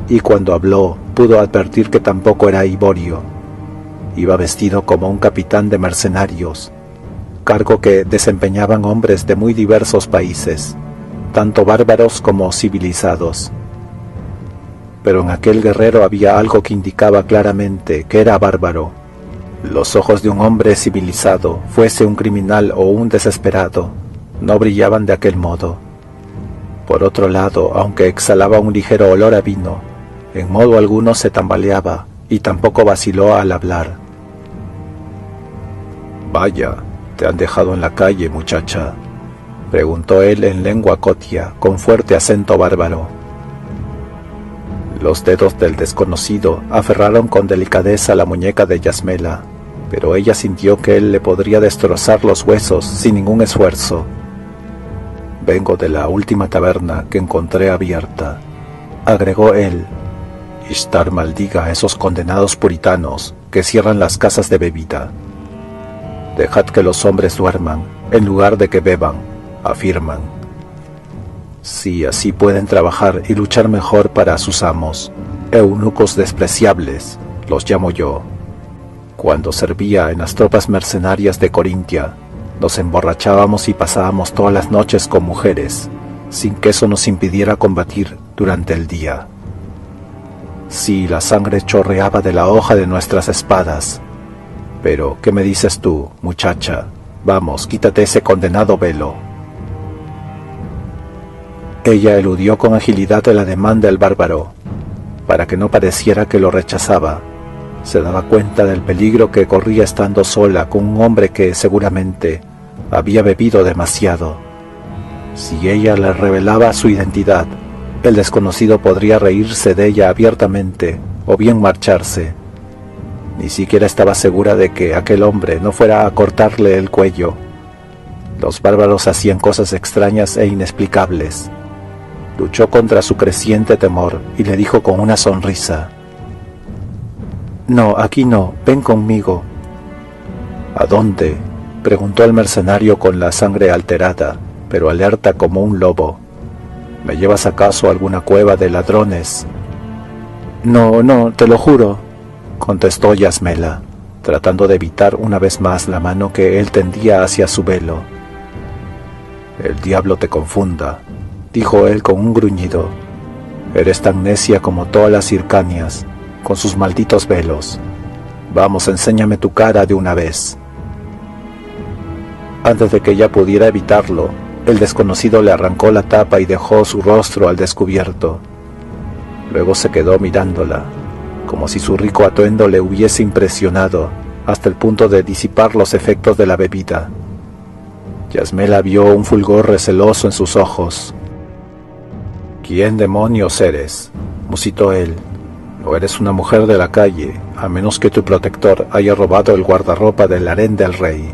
y cuando habló pudo advertir que tampoco era iborio. Iba vestido como un capitán de mercenarios, cargo que desempeñaban hombres de muy diversos países, tanto bárbaros como civilizados. Pero en aquel guerrero había algo que indicaba claramente que era bárbaro. Los ojos de un hombre civilizado, fuese un criminal o un desesperado, no brillaban de aquel modo. Por otro lado, aunque exhalaba un ligero olor a vino, en modo alguno se tambaleaba y tampoco vaciló al hablar. «Vaya, ¿te han dejado en la calle, muchacha?», preguntó él en lengua cotia, con fuerte acento bárbaro. Los dedos del desconocido aferraron con delicadeza la muñeca de Yasmela, pero ella sintió que él le podría destrozar los huesos sin ningún esfuerzo. «Vengo de la última taberna que encontré abierta», agregó él. «Ishtar maldiga a esos condenados puritanos que cierran las casas de bebida. Dejad que los hombres duerman, en lugar de que beban», afirman. «Sí, así pueden trabajar y luchar mejor para sus amos. Eunucos despreciables, los llamo yo. Cuando servía en las tropas mercenarias de Corintia, nos emborrachábamos y pasábamos todas las noches con mujeres, sin que eso nos impidiera combatir durante el día. Sí, la sangre chorreaba de la hoja de nuestras espadas. Pero, ¿qué me dices tú, muchacha? Vamos, quítate ese condenado velo». Ella eludió con agilidad el ademán del bárbaro, para que no pareciera que lo rechazaba. Se daba cuenta del peligro que corría estando sola con un hombre que seguramente había bebido demasiado. Si ella le revelaba su identidad, el desconocido podría reírse de ella abiertamente o bien marcharse. Ni siquiera estaba segura de que aquel hombre no fuera a cortarle el cuello. Los bárbaros hacían cosas extrañas e inexplicables. Luchó contra su creciente temor y le dijo con una sonrisa: «No, aquí no, ven conmigo». «¿A dónde?», preguntó el mercenario con la sangre alterada, pero alerta como un lobo. «¿Me llevas acaso a alguna cueva de ladrones?» «No, no, te lo juro», contestó Yasmela, tratando de evitar una vez más la mano que él tendía hacia su velo. «El diablo te confunda», dijo él con un gruñido. «Eres tan necia como todas las Hircanias, con sus malditos velos. Vamos, enséñame tu cara de una vez». Antes de que ella pudiera evitarlo, el desconocido le arrancó la tapa y dejó su rostro al descubierto. Luego se quedó mirándola, como si su rico atuendo le hubiese impresionado hasta el punto de disipar los efectos de la bebida. Yasmela vio un fulgor receloso en sus ojos. «¿Quién demonios eres?», musitó él. «No eres una mujer de la calle, a menos que tu protector haya robado el guardarropa del harén del rey».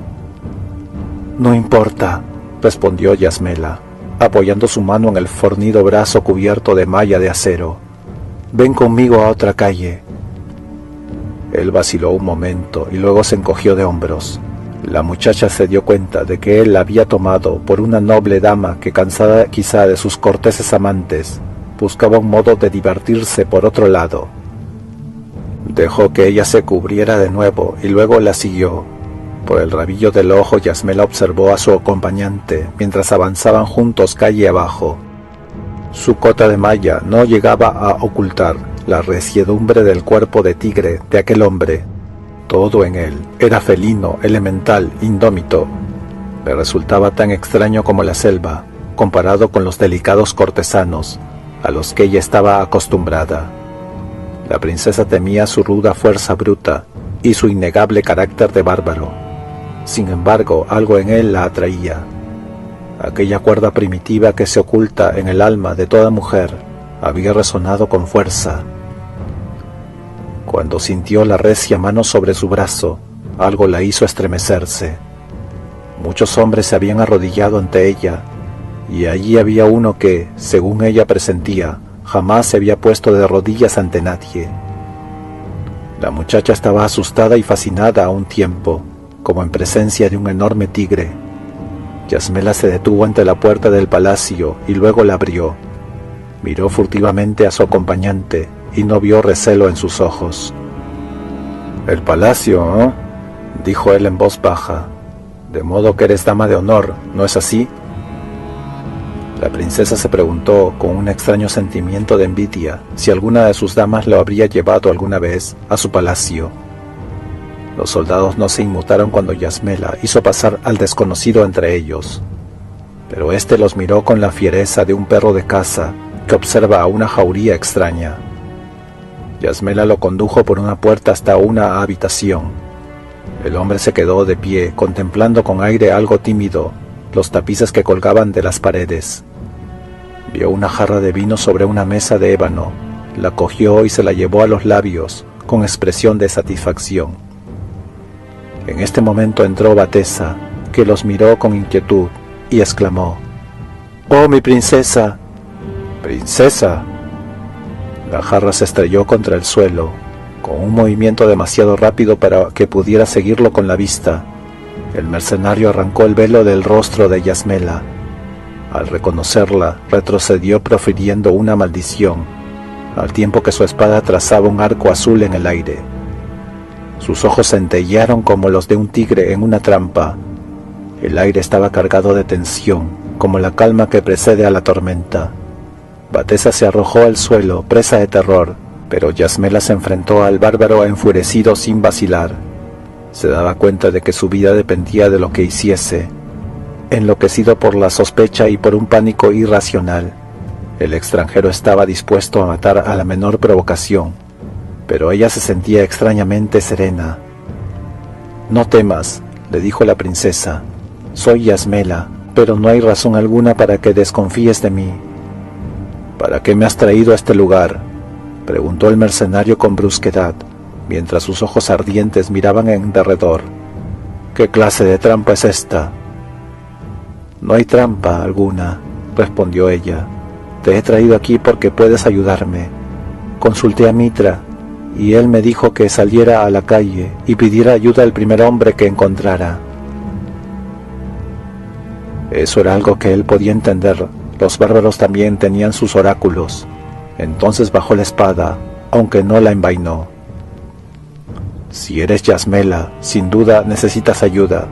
«No importa», respondió Yasmela, apoyando su mano en el fornido brazo cubierto de malla de acero. «Ven conmigo a otra calle». Él vaciló un momento y luego se encogió de hombros. La muchacha se dio cuenta de que él la había tomado por una noble dama que, cansada quizá de sus corteses amantes, buscaba un modo de divertirse por otro lado. Dejó que ella se cubriera de nuevo y luego la siguió. Por el rabillo del ojo, Yasmela observó a su acompañante mientras avanzaban juntos calle abajo. Su cota de malla no llegaba a ocultar la resiedumbre del cuerpo de tigre de aquel hombre. Todo en él era felino, elemental, indómito. Le resultaba tan extraño como la selva, comparado con los delicados cortesanos a los que ella estaba acostumbrada. La princesa temía su ruda fuerza bruta y su innegable carácter de bárbaro. Sin embargo, algo en él la atraía. Aquella cuerda primitiva que se oculta en el alma de toda mujer había resonado con fuerza. Cuando sintió la recia mano sobre su brazo, algo la hizo estremecerse. Muchos hombres se habían arrodillado ante ella, y allí había uno que, según ella presentía, jamás se había puesto de rodillas ante nadie. La muchacha estaba asustada y fascinada a un tiempo, como en presencia de un enorme tigre. Yasmela se detuvo ante la puerta del palacio y luego la abrió. Miró furtivamente a su acompañante y no vio recelo en sus ojos. «El palacio, ¿eh?», dijo él en voz baja. «De modo que eres dama de honor, ¿no es así?». La princesa se preguntó con un extraño sentimiento de envidia si alguna de sus damas lo habría llevado alguna vez a su palacio. Los soldados no se inmutaron cuando Yasmela hizo pasar al desconocido entre ellos, pero éste los miró con la fiereza de un perro de caza que observa a una jauría extraña. Yasmela lo condujo por una puerta hasta una habitación. El hombre se quedó de pie, contemplando con aire algo tímido los tapices que colgaban de las paredes. Vio una jarra de vino sobre una mesa de ébano, la cogió y se la llevó a los labios con expresión de satisfacción. En este momento entró Batesa, que los miró con inquietud y exclamó: «¡Oh, mi princesa!». «¿Princesa?». La jarra se estrelló contra el suelo, con un movimiento demasiado rápido para que pudiera seguirlo con la vista. El mercenario arrancó el velo del rostro de Yasmela. Al reconocerla, retrocedió profiriendo una maldición, al tiempo que su espada trazaba un arco azul en el aire. Sus ojos centellearon como los de un tigre en una trampa. El aire estaba cargado de tensión, como la calma que precede a la tormenta. Batesa se arrojó al suelo, presa de terror, pero Yasmela se enfrentó al bárbaro enfurecido sin vacilar. Se daba cuenta de que su vida dependía de lo que hiciese. Enloquecido por la sospecha y por un pánico irracional, El extranjero estaba dispuesto a matar a la menor provocación, pero ella se sentía extrañamente serena. «No temas», le dijo la princesa. «Soy Yasmela, pero no hay razón alguna para que desconfíes de mí». «¿Para qué me has traído a este lugar?», preguntó el mercenario con brusquedad, mientras sus ojos ardientes miraban en derredor. «¿Qué clase de trampa es esta?». «No hay trampa alguna», respondió ella. «Te he traído aquí porque puedes ayudarme. Consulté a Mitra, y él me dijo que saliera a la calle y pidiera ayuda al primer hombre que encontrara». Eso era algo que él podía entender. Los bárbaros también tenían sus oráculos. Entonces bajó la espada, aunque no la envainó. «Si eres Yasmela, sin duda necesitas ayuda»,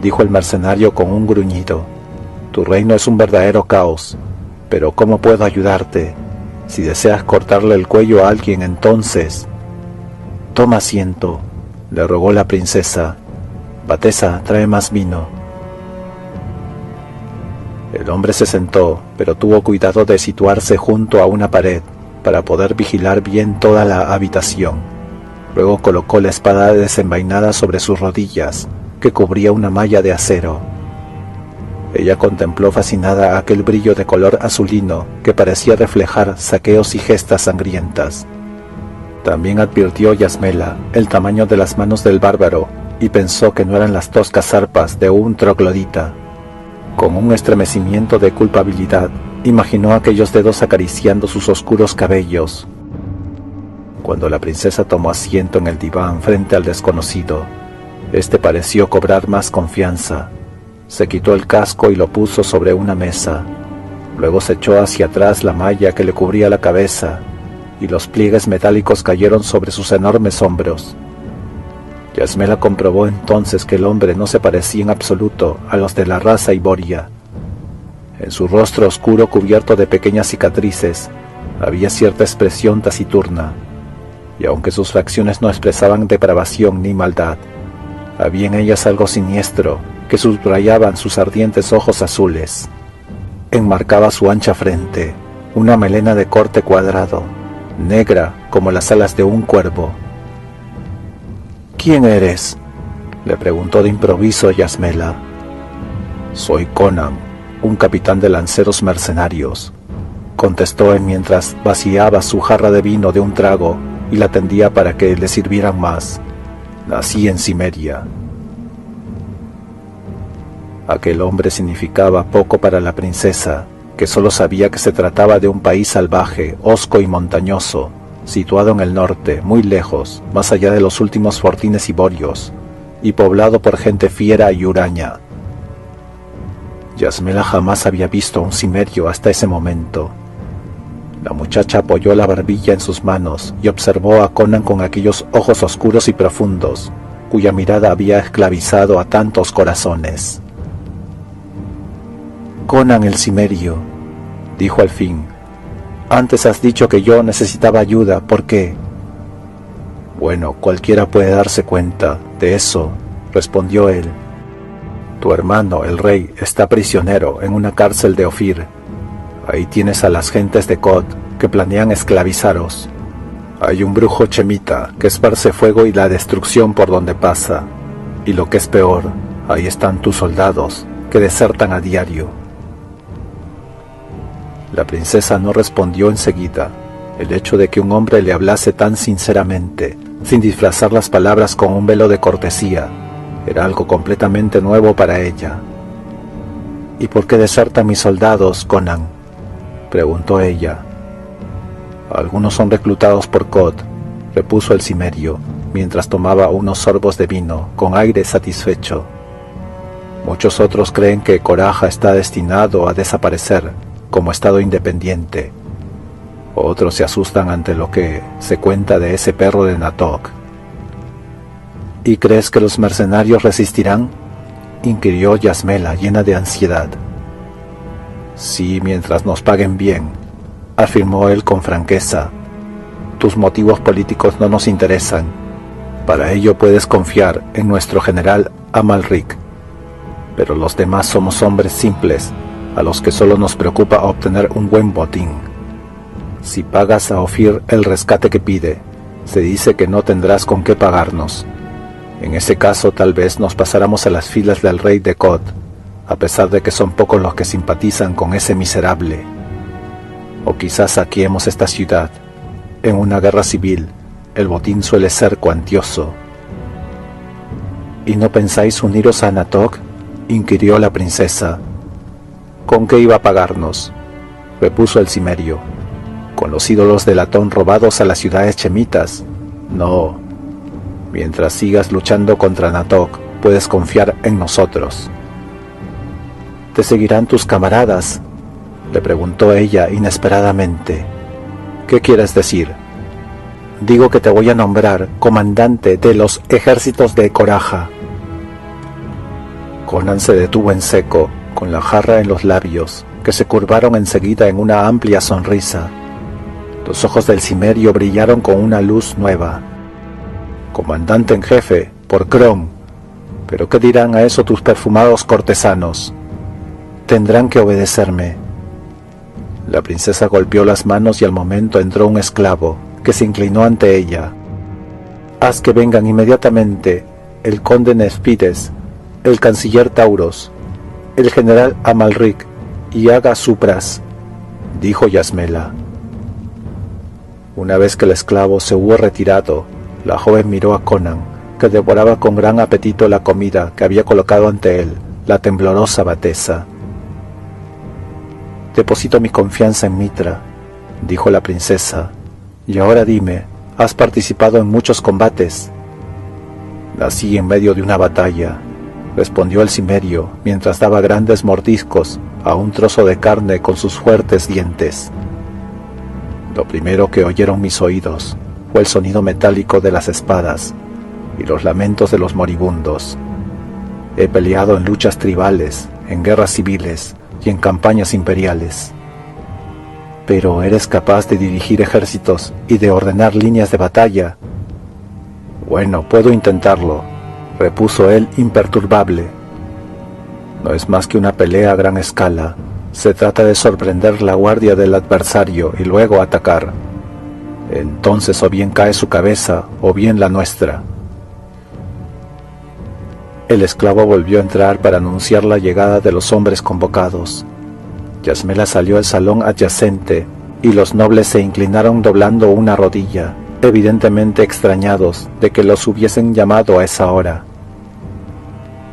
dijo el mercenario con un gruñido. «Tu reino es un verdadero caos, pero ¿cómo puedo ayudarte? Si deseas cortarle el cuello a alguien, entonces...». «Toma asiento», le rogó la princesa. «Batesa, trae más vino». El hombre se sentó, pero tuvo cuidado de situarse junto a una pared para poder vigilar bien toda la habitación. Luego colocó la espada desenvainada sobre sus rodillas, que cubría una malla de acero. Ella contempló fascinada aquel brillo de color azulino que parecía reflejar saqueos y gestas sangrientas. También advirtió Yasmela el tamaño de las manos del bárbaro y pensó que no eran las toscas arpas de un troglodita. Con un estremecimiento de culpabilidad, imaginó aquellos dedos acariciando sus oscuros cabellos. Cuando la princesa tomó asiento en el diván frente al desconocido, este pareció cobrar más confianza. Se quitó el casco y lo puso sobre una mesa. Luego se echó hacia atrás la malla que le cubría la cabeza, y los pliegues metálicos cayeron sobre sus enormes hombros. Yasmela comprobó entonces que el hombre no se parecía en absoluto a los de la raza iboria. En su rostro oscuro cubierto de pequeñas cicatrices, había cierta expresión taciturna, y aunque sus facciones no expresaban depravación ni maldad, había en ellas algo siniestro que subrayaban sus ardientes ojos azules. Enmarcaba su ancha frente una melena de corte cuadrado, negra como las alas de un cuervo. «¿Quién eres?», le preguntó de improviso Yasmela. «Soy Conan, un capitán de lanceros mercenarios», contestó él mientras vaciaba su jarra de vino de un trago y la tendía para que le sirvieran más. «Nací en Cimeria». Aquel hombre significaba poco para la princesa, que solo sabía que se trataba de un país salvaje, hosco y montañoso, situado en el norte, muy lejos, más allá de los últimos fortines iborios, y poblado por gente fiera y huraña. Yasmela jamás había visto a un cimerio hasta ese momento. La muchacha apoyó la barbilla en sus manos y observó a Conan con aquellos ojos oscuros y profundos, cuya mirada había esclavizado a tantos corazones. «Conan el cimerio», dijo al fin. «Antes has dicho que yo necesitaba ayuda, ¿por qué?». «Bueno, cualquiera puede darse cuenta de eso», respondió él. «Tu hermano, el rey, está prisionero en una cárcel de Ofir. Ahí tienes a las gentes de Kod que planean esclavizaros. Hay un brujo chemita que esparce fuego y la destrucción por donde pasa. Y lo que es peor, ahí están tus soldados que desertan a diario». La princesa no respondió enseguida. El hecho de que un hombre le hablase tan sinceramente, sin disfrazar las palabras con un velo de cortesía, era algo completamente nuevo para ella. «¿Y por qué desertan mis soldados, Conan?», preguntó ella. «Algunos son reclutados por Kod», repuso el cimerio, mientras tomaba unos sorbos de vino con aire satisfecho. «Muchos otros creen que Coraja está destinado a desaparecer como estado independiente. Otros se asustan ante lo que se cuenta de ese perro de Natok». «¿Y crees que los mercenarios resistirán?», inquirió Yasmela, llena de ansiedad. «Sí, mientras nos paguen bien», afirmó él con franqueza. «Tus motivos políticos no nos interesan. Para ello puedes confiar en nuestro general Amalric. Pero los demás somos hombres simples, a los que solo nos preocupa obtener un buen botín. Si pagas a Ofir el rescate que pide, se dice que no tendrás con qué pagarnos. En ese caso tal vez nos pasáramos a las filas del rey de Kod, a pesar de que son pocos los que simpatizan con ese miserable. O quizás saqueemos esta ciudad. En una guerra civil, el botín suele ser cuantioso. ¿Y no pensáis uniros a Natok?, inquirió la princesa. ¿Con qué iba a pagarnos?, repuso el cimerio. ¿Con los ídolos de latón robados a las ciudades chemitas? No. Mientras sigas luchando contra Natok, puedes confiar en nosotros. ¿Te seguirán tus camaradas?, le preguntó ella inesperadamente. ¿Qué quieres decir? Digo que te voy a nombrar comandante de los ejércitos de Coraja. Conan se detuvo en seco, con la jarra en los labios, que se curvaron enseguida en una amplia sonrisa. Los ojos del cimerio brillaron con una luz nueva. Comandante en jefe, por Kron. ¿Pero qué dirán a eso tus perfumados cortesanos? Tendrán que obedecerme. La princesa golpeó las manos y al momento entró un esclavo, que se inclinó ante ella. Haz que vengan inmediatamente el conde Nefpides, el canciller Tauros, el general Amalric y Aga Supras, dijo Yasmela. Una vez que el esclavo se hubo retirado, la joven miró a Conan, que devoraba con gran apetito la comida que había colocado ante él la temblorosa Batesa. Deposito mi confianza en Mitra, dijo la princesa, y ahora dime, ¿has participado en muchos combates? Nací en medio de una batalla, respondió el cimerio mientras daba grandes mordiscos a un trozo de carne con sus fuertes dientes. Lo primero que oyeron mis oídos fue el sonido metálico de las espadas y los lamentos de los moribundos. He peleado en luchas tribales, en guerras civiles y en campañas imperiales. Pero ¿eres capaz de dirigir ejércitos y de ordenar líneas de batalla? Bueno, puedo intentarlo, repuso él imperturbable. No es más que una pelea a gran escala. Se trata de sorprender la guardia del adversario y luego atacar. Entonces o bien cae su cabeza o bien la nuestra. El esclavo volvió a entrar para anunciar la llegada de los hombres convocados. Yasmela salió al salón adyacente y los nobles se inclinaron doblando una rodilla, evidentemente extrañados de que los hubiesen llamado a esa hora.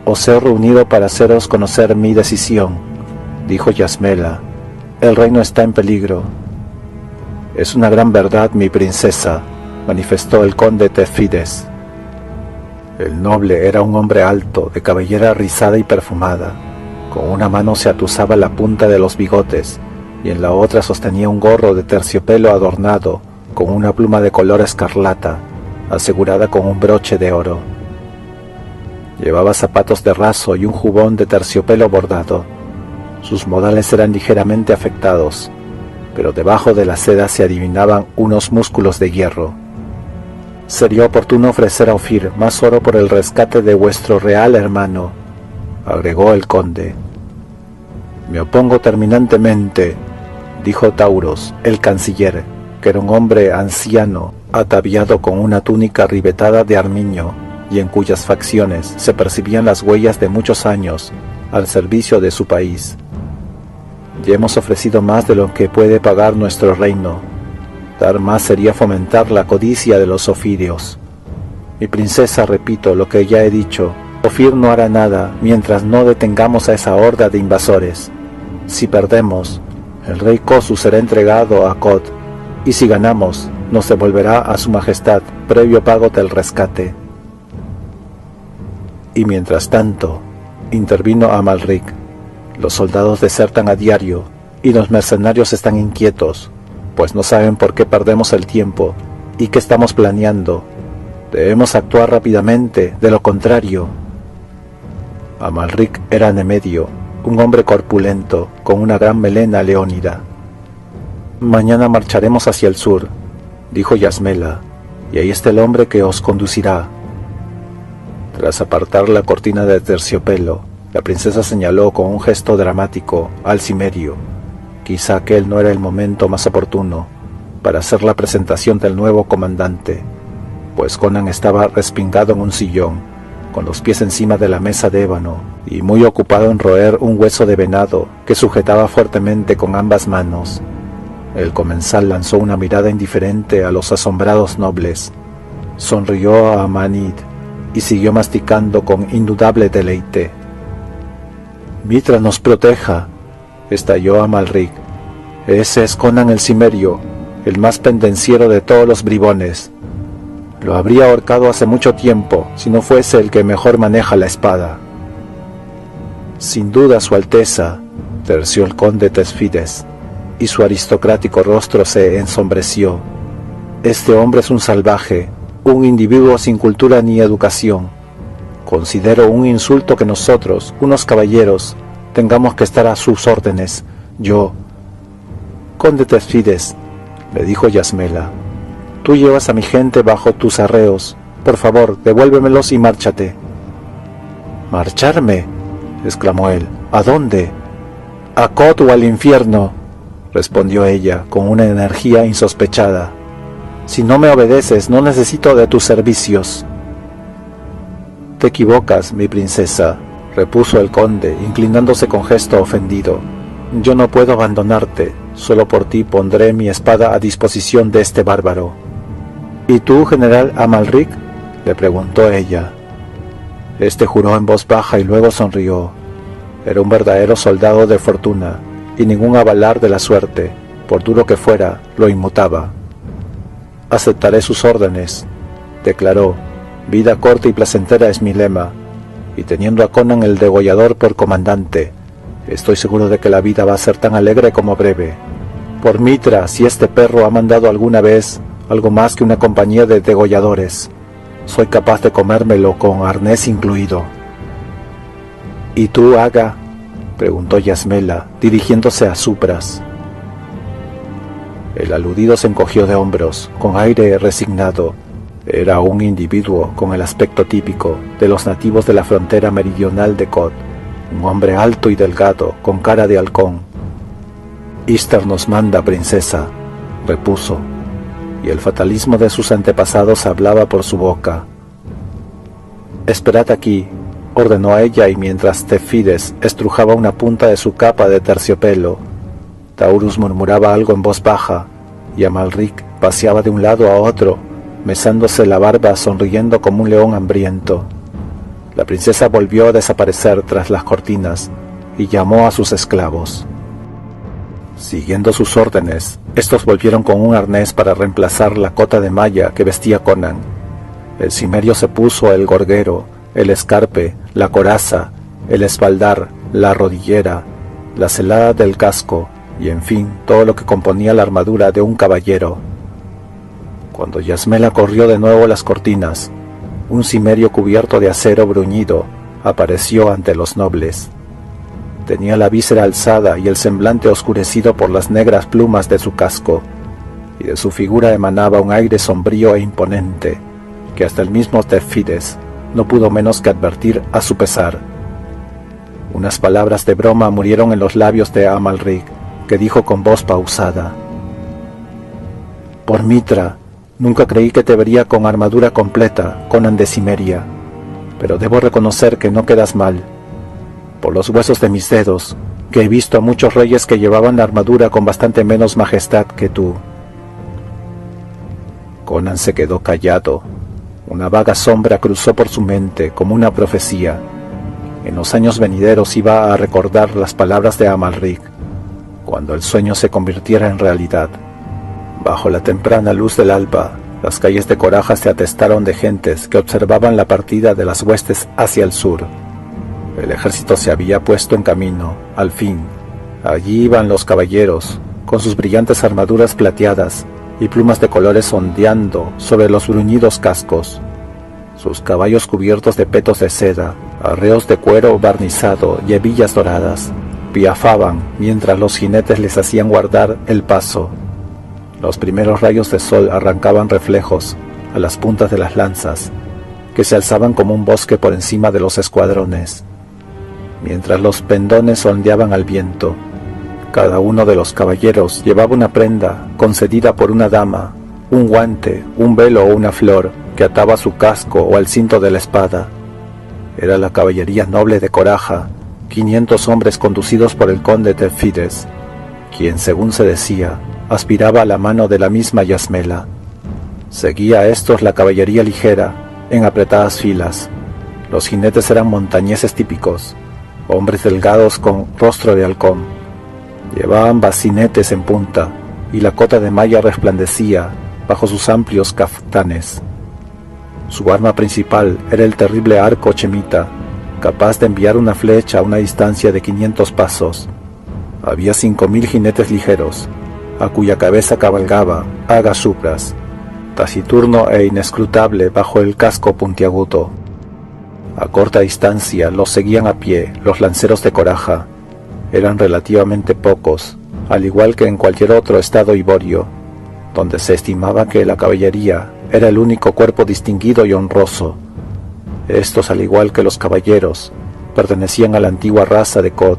Os he reunido para haceros conocer mi decisión, dijo Yasmela. El reino está en peligro. Es una gran verdad, mi princesa, manifestó el conde Tefides. El noble era un hombre alto, de cabellera rizada y perfumada. Con una mano se atusaba la punta de los bigotes y en la otra sostenía un gorro de terciopelo adornado con una pluma de color escarlata, asegurada con un broche de oro. Llevaba zapatos de raso y un jubón de terciopelo bordado. Sus modales eran ligeramente afectados, pero debajo de la seda se adivinaban unos músculos de hierro. Sería oportuno ofrecer a Ofir más oro por el rescate de vuestro real hermano, agregó el conde. Me opongo terminantemente, dijo Tauros, el canciller, que era un hombre anciano, ataviado con una túnica ribetada de armiño, y en cuyas facciones se percibían las huellas de muchos años al servicio de su país. Ya hemos ofrecido más de lo que puede pagar nuestro reino. Dar más sería fomentar la codicia de los ofirios. Mi princesa, repito lo que ya he dicho, Ofir no hará nada mientras no detengamos a esa horda de invasores. Si perdemos, el rey Kosu será entregado a Kod, y si ganamos, nos devolverá a su majestad previo pago del rescate. Y mientras tanto, intervino Amalric, los soldados desertan a diario y los mercenarios están inquietos, pues no saben por qué perdemos el tiempo y qué estamos planeando. Debemos actuar rápidamente, de lo contrario. Amalric era Nemedio, un hombre corpulento, con una gran melena leónida. Mañana marcharemos hacia el sur, dijo Yasmela, y ahí está el hombre que os conducirá. Tras apartar la cortina de terciopelo, La princesa señaló con un gesto dramático al cimerio. Quizá aquel no era el momento más oportuno para hacer la presentación del nuevo comandante, pues Conan estaba respingado en un sillón, con los pies encima de la mesa de ébano y muy ocupado en roer un hueso de venado que sujetaba fuertemente con ambas manos. El comensal lanzó una mirada indiferente a los asombrados nobles, sonrió a Amanid y siguió masticando con indudable deleite. «Mitra nos proteja», estalló Amalric. «Ese es Conan el cimerio, el más pendenciero de todos los bribones. Lo habría ahorcado hace mucho tiempo si no fuese el que mejor maneja la espada». «Sin duda, Su Alteza», terció el conde Tesfides, y su aristocrático rostro se ensombreció. «Este hombre es un salvaje, un individuo sin cultura ni educación. Considero un insulto que nosotros, unos caballeros, tengamos que estar a sus órdenes. Yo...» «Conde Tesfides», le dijo Yasmela, «tú llevas a mi gente bajo tus arreos. Por favor, devuélvemelos y márchate». «¿Marcharme?», exclamó él. «¿A dónde?». «A Kod o al infierno», respondió ella con una energía insospechada. «Si no me obedeces, no necesito de tus servicios». «Te equivocas, mi princesa», repuso el conde, inclinándose con gesto ofendido. «Yo no puedo abandonarte, solo por ti pondré mi espada a disposición de este bárbaro». «¿Y tú, general Amalric?», le preguntó ella. Este juró en voz baja y luego sonrió. Era un verdadero soldado de fortuna, y ningún avalar de la suerte, por duro que fuera, lo inmutaba. «Aceptaré sus órdenes», declaró. «Vida corta y placentera es mi lema, y teniendo a Conan el degollador por comandante, estoy seguro de que la vida va a ser tan alegre como breve. Por Mitra, si este perro ha mandado alguna vez algo más que una compañía de degolladores, soy capaz de comérmelo con arnés incluido». «¿Y tú, Aga?», preguntó Yasmela, dirigiéndose a Supras. El aludido se encogió de hombros, con aire resignado. Era un individuo con el aspecto típico de los nativos de la frontera meridional de Kod, un hombre alto y delgado, con cara de halcón. «Istar nos manda, princesa», repuso, y el fatalismo de sus antepasados hablaba por su boca. «Esperad aquí», ordenó a ella, y mientras Tesfides estrujaba una punta de su capa de terciopelo, Taurus murmuraba algo en voz baja, y Amalric paseaba de un lado a otro, mesándose la barba, sonriendo como un león hambriento. La princesa volvió a desaparecer tras las cortinas y llamó a sus esclavos. Siguiendo sus órdenes, estos volvieron con un arnés para reemplazar la cota de malla que vestía Conan. El cimerio se puso el gorguero, el escarpe, la coraza, el espaldar, la rodillera, la celada del casco y, en fin, todo lo que componía la armadura de un caballero. Cuando Yasmela corrió de nuevo las cortinas, un cimerio cubierto de acero bruñido apareció ante los nobles. Tenía la víscera alzada y el semblante oscurecido por las negras plumas de su casco, y de su figura emanaba un aire sombrío e imponente, que hasta el mismo Tesfides no pudo menos que advertir a su pesar. Unas palabras de broma murieron en los labios de Amalric, que dijo con voz pausada: «Por Mitra, nunca creí que te vería con armadura completa, Conan de Cimeria, pero debo reconocer que no quedas mal. Por los huesos de mis dedos, que he visto a muchos reyes que llevaban la armadura con bastante menos majestad que tú». Conan se quedó callado. Una vaga sombra cruzó por su mente como una profecía. En los años venideros iba a recordar las palabras de Amalric, cuando el sueño se convirtiera en realidad. Bajo la temprana luz del alba, las calles de Coraja se atestaron de gentes que observaban la partida de las huestes hacia el sur. El ejército se había puesto en camino, al fin. Allí iban los caballeros, con sus brillantes armaduras plateadas y plumas de colores ondeando sobre los bruñidos cascos. Sus caballos cubiertos de petos de seda, arreos de cuero barnizado y hebillas doradas, piafaban mientras los jinetes les hacían guardar el paso. Los primeros rayos de sol arrancaban reflejos a las puntas de las lanzas, que se alzaban como un bosque por encima de los escuadrones. mientras los pendones ondeaban al viento. Cada uno de los caballeros llevaba una prenda concedida por una dama, un guante, un velo o una flor que ataba a su casco o al cinto de la espada. Era la caballería noble de Coraja, 500 hombres conducidos por el conde de Fides, quien, según se decía, aspiraba a la mano de la misma Yasmela. Seguía a estos la caballería ligera, en apretadas filas. Los jinetes eran montañeses típicos, hombres delgados con rostro de halcón. Llevaban bacinetes en punta, y la cota de malla resplandecía bajo sus amplios caftanes. Su arma principal era el terrible arco chemita, capaz de enviar una flecha a una distancia de 500 pasos. Había 5000 jinetes ligeros, a cuya cabeza cabalgaba Agasupras, taciturno e inescrutable bajo el casco puntiagudo. A corta distancia los seguían a pie los lanceros de Coraja. Eran relativamente pocos, al igual que en cualquier otro estado iborio, donde se estimaba que la caballería era el único cuerpo distinguido y honroso. Estos, al igual que los caballeros, pertenecían a la antigua raza de Kod.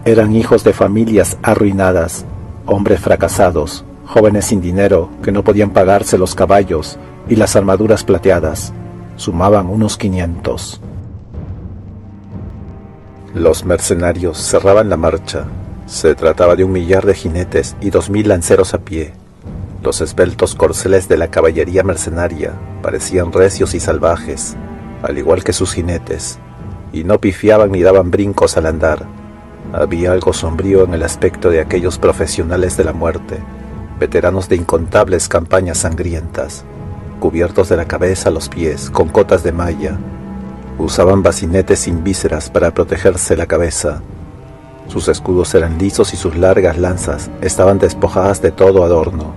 Eran hijos de familias arruinadas, hombres fracasados, jóvenes sin dinero que no podían pagarse los caballos y las armaduras plateadas. Sumaban unos 500. Los mercenarios cerraban la marcha. Se trataba de 1 millar de jinetes y 2000 lanceros a pie. Los esbeltos corceles de la caballería mercenaria parecían recios y salvajes, al igual que sus jinetes, y no pifiaban ni daban brincos al andar. Había algo sombrío en el aspecto de aquellos profesionales de la muerte, veteranos de incontables campañas sangrientas, cubiertos de la cabeza a los pies con cotas de malla. Usaban bacinetes sin vísceras para protegerse la cabeza. Sus escudos eran lisos y sus largas lanzas estaban despojadas de todo adorno.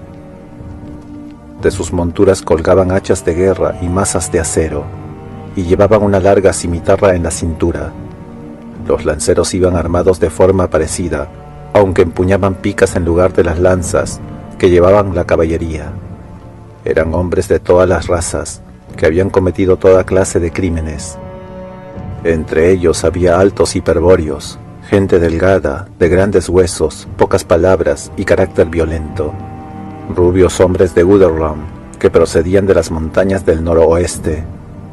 De sus monturas colgaban hachas de guerra y mazas de acero, y llevaban una larga cimitarra en la cintura. Los lanceros iban armados de forma parecida, aunque empuñaban picas en lugar de las lanzas que llevaban la caballería. Eran hombres de todas las razas, que habían cometido toda clase de crímenes. Entre ellos había altos hiperbóreos, gente delgada, de grandes huesos, pocas palabras y carácter violento. Rubios hombres de Uderlam, que procedían de las montañas del noroeste,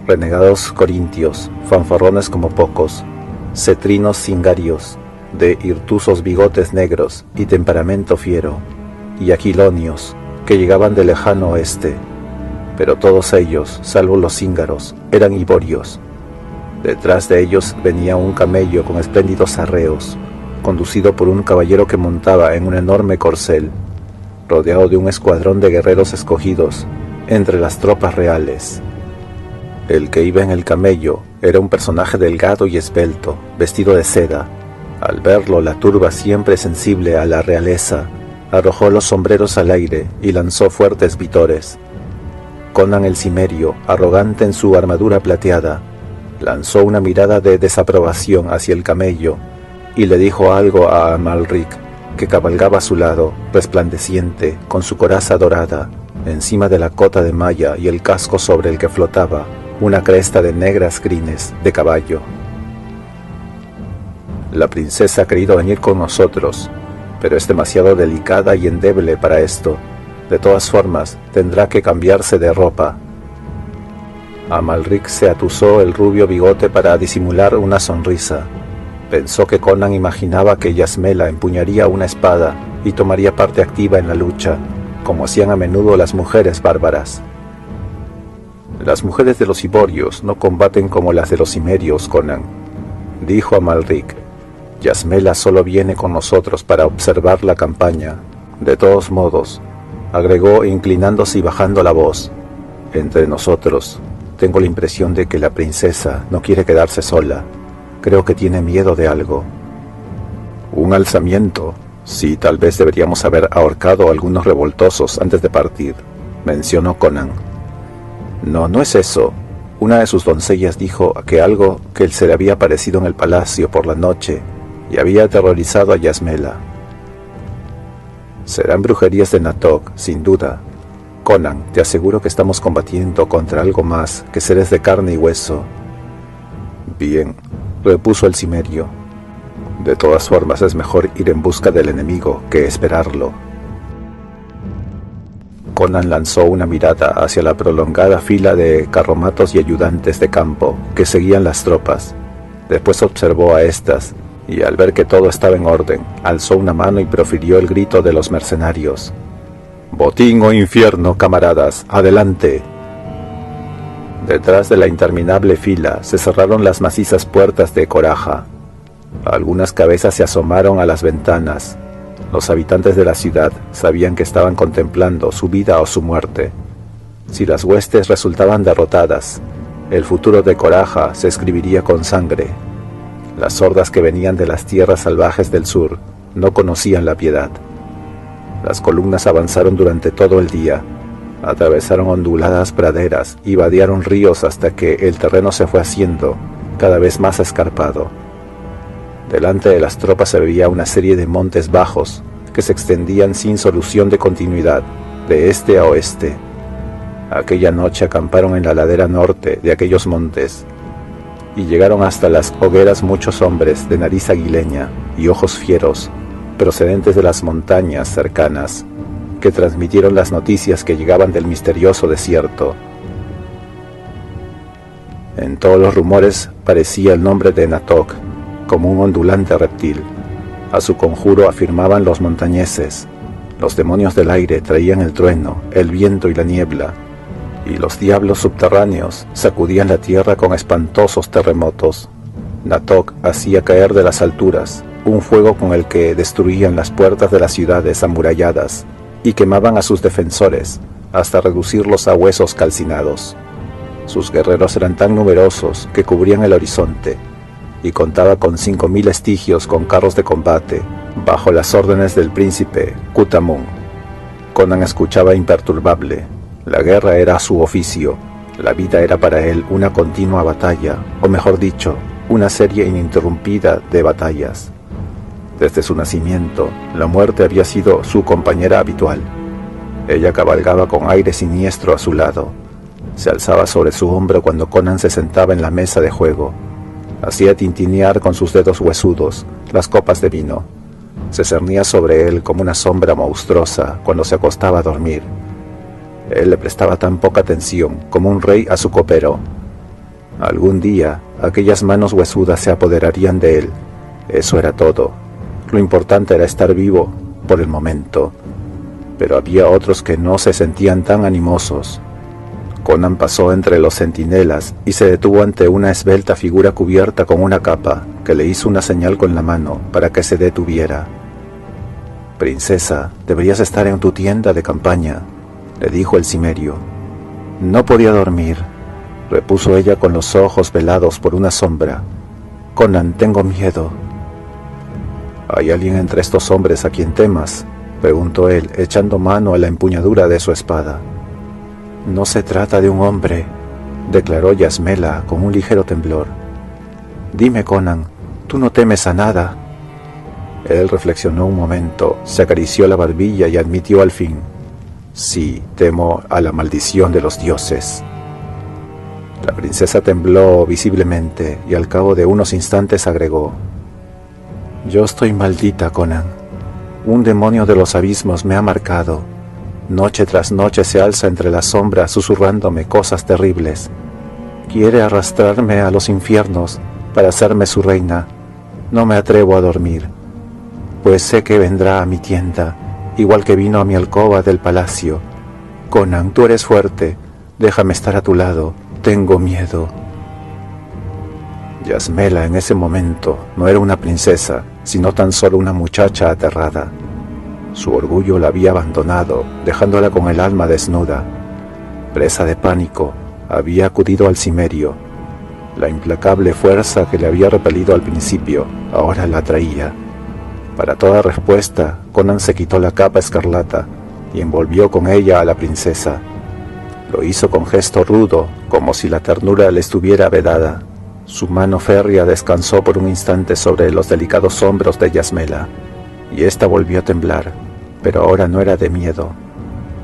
renegados corintios, fanfarrones como pocos, cetrinos cingarios, de hirtusos bigotes negros y temperamento fiero, y aquilonios, que llegaban del lejano oeste, pero todos ellos, salvo los cíngaros, eran iborios. Detrás de ellos venía un camello con espléndidos arreos, conducido por un caballero que montaba en un enorme corcel, rodeado de un escuadrón de guerreros escogidos entre las tropas reales. El que iba en el camello era un personaje delgado y esbelto, vestido de seda. Al verlo, la turba, siempre sensible a la realeza, arrojó los sombreros al aire y lanzó fuertes vítores. Conan el cimerio, arrogante en su armadura plateada, lanzó una mirada de desaprobación hacia el camello y le dijo algo a Amalric, que cabalgaba a su lado, resplandeciente, con su coraza dorada, encima de la cota de malla y el casco sobre el que flotaba una cresta de negras crines de caballo. La princesa ha querido venir con nosotros, pero es demasiado delicada y endeble para esto. De todas formas, tendrá que cambiarse de ropa. Amalric se atusó el rubio bigote para disimular una sonrisa. Pensó que Conan imaginaba que Yasmela empuñaría una espada y tomaría parte activa en la lucha, como hacían a menudo las mujeres bárbaras. Las mujeres de los iborios no combaten como las de los cimerios, Conan, dijo Amalric. Yasmela solo viene con nosotros para observar la campaña. De todos modos, agregó inclinándose y bajando la voz, entre nosotros, tengo la impresión de que la princesa no quiere quedarse sola. Creo que tiene miedo de algo. Un alzamiento. Sí, tal vez deberíamos haber ahorcado a algunos revoltosos antes de partir, mencionó Conan. No, no es eso. Una de sus doncellas dijo que algo que se le había aparecido en el palacio por la noche y había aterrorizado a Yasmela. Serán brujerías de Natok, sin duda. Conan, te aseguro que estamos combatiendo contra algo más que seres de carne y hueso. Bien, repuso el cimerio. De todas formas es mejor ir en busca del enemigo que esperarlo. Conan lanzó una mirada hacia la prolongada fila de carromatos y ayudantes de campo que seguían las tropas. Después observó a estas, y al ver que todo estaba en orden, alzó una mano y profirió el grito de los mercenarios. «Botín o infierno, camaradas, adelante». Detrás de la interminable fila se cerraron las macizas puertas de coraza. Algunas cabezas se asomaron a las ventanas. Los habitantes de la ciudad sabían que estaban contemplando su vida o su muerte. Si las huestes resultaban derrotadas, el futuro de Coraja se escribiría con sangre. Las hordas que venían de las tierras salvajes del sur no conocían la piedad. Las columnas avanzaron durante todo el día, atravesaron onduladas praderas y vadearon ríos hasta que el terreno se fue haciendo cada vez más escarpado. Delante de las tropas se veía una serie de montes bajos que se extendían sin solución de continuidad, de este a oeste. Aquella noche acamparon en la ladera norte de aquellos montes y llegaron hasta las hogueras muchos hombres de nariz aguileña y ojos fieros, procedentes de las montañas cercanas, que transmitieron las noticias que llegaban del misterioso desierto. En todos los rumores parecía el nombre de Natok, como un ondulante reptil. A su conjuro afirmaban los montañeses. Los demonios del aire traían el trueno, el viento y la niebla, y los diablos subterráneos sacudían la tierra con espantosos terremotos. Natok hacía caer de las alturas un fuego con el que destruían las puertas de las ciudades amuralladas y quemaban a sus defensores hasta reducirlos a huesos calcinados. Sus guerreros eran tan numerosos que cubrían el horizonte, y contaba con 5.000 estigios con carros de combate, bajo las órdenes del príncipe Kutamun. Conan escuchaba imperturbable. La guerra era su oficio, la vida era para él una continua batalla, o mejor dicho, una serie ininterrumpida de batallas. Desde su nacimiento, la muerte había sido su compañera habitual. Ella cabalgaba con aire siniestro a su lado. Se alzaba sobre su hombro cuando Conan se sentaba en la mesa de juego. Hacía tintinear con sus dedos huesudos las copas de vino. Se cernía sobre él como una sombra monstruosa cuando se acostaba a dormir. Él le prestaba tan poca atención como un rey a su copero. Algún día, aquellas manos huesudas se apoderarían de él. Eso era todo. Lo importante era estar vivo por el momento. Pero había otros que no se sentían tan animosos. Conan pasó entre los centinelas y se detuvo ante una esbelta figura cubierta con una capa, que le hizo una señal con la mano para que se detuviera. «Princesa, deberías estar en tu tienda de campaña», le dijo el cimerio. «No podía dormir», repuso ella con los ojos velados por una sombra. «Conan, tengo miedo». «¿Hay alguien entre estos hombres a quien temas?», preguntó él, echando mano a la empuñadura de su espada. «No se trata de un hombre», declaró Yasmela con un ligero temblor. «Dime, Conan, ¿tú no temes a nada?» Él reflexionó un momento, se acarició la barbilla y admitió al fin: «Sí, temo a la maldición de los dioses». La princesa tembló visiblemente y al cabo de unos instantes agregó: «Yo estoy maldita, Conan. Un demonio de los abismos me ha marcado. Noche tras noche se alza entre las sombras susurrándome cosas terribles. Quiere arrastrarme a los infiernos para hacerme su reina. No me atrevo a dormir, pues sé que vendrá a mi tienda, igual que vino a mi alcoba del palacio. Conan, tú eres fuerte, déjame estar a tu lado, tengo miedo». Yasmela en ese momento no era una princesa, sino tan solo una muchacha aterrada. Su orgullo la había abandonado, dejándola con el alma desnuda. Presa de pánico, había acudido al cimerio. La implacable fuerza que le había repelido al principio, ahora la atraía. Para toda respuesta, Conan se quitó la capa escarlata y envolvió con ella a la princesa. Lo hizo con gesto rudo, como si la ternura le estuviera vedada. Su mano férrea descansó por un instante sobre los delicados hombros de Yasmela, y ésta volvió a temblar, pero ahora no era de miedo.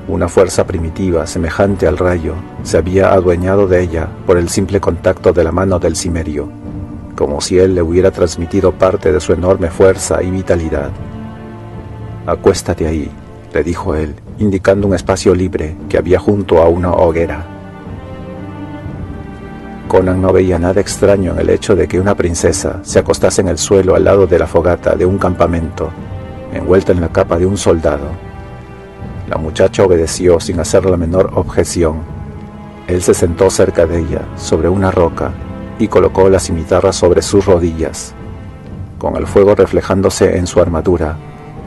Una fuerza primitiva, semejante al rayo, se había adueñado de ella por el simple contacto de la mano del cimerio. como si él le hubiera transmitido parte de su enorme fuerza y vitalidad. «Acuéstate ahí», le dijo él, indicando un espacio libre que había junto a una hoguera. Conan no veía nada extraño en el hecho de que una princesa se acostase en el suelo al lado de la fogata de un campamento, envuelta en la capa de un soldado. La muchacha obedeció sin hacer la menor objeción. Él se sentó cerca de ella, sobre una roca, y colocó la cimitarra sobre sus rodillas. Con el fuego reflejándose en su armadura,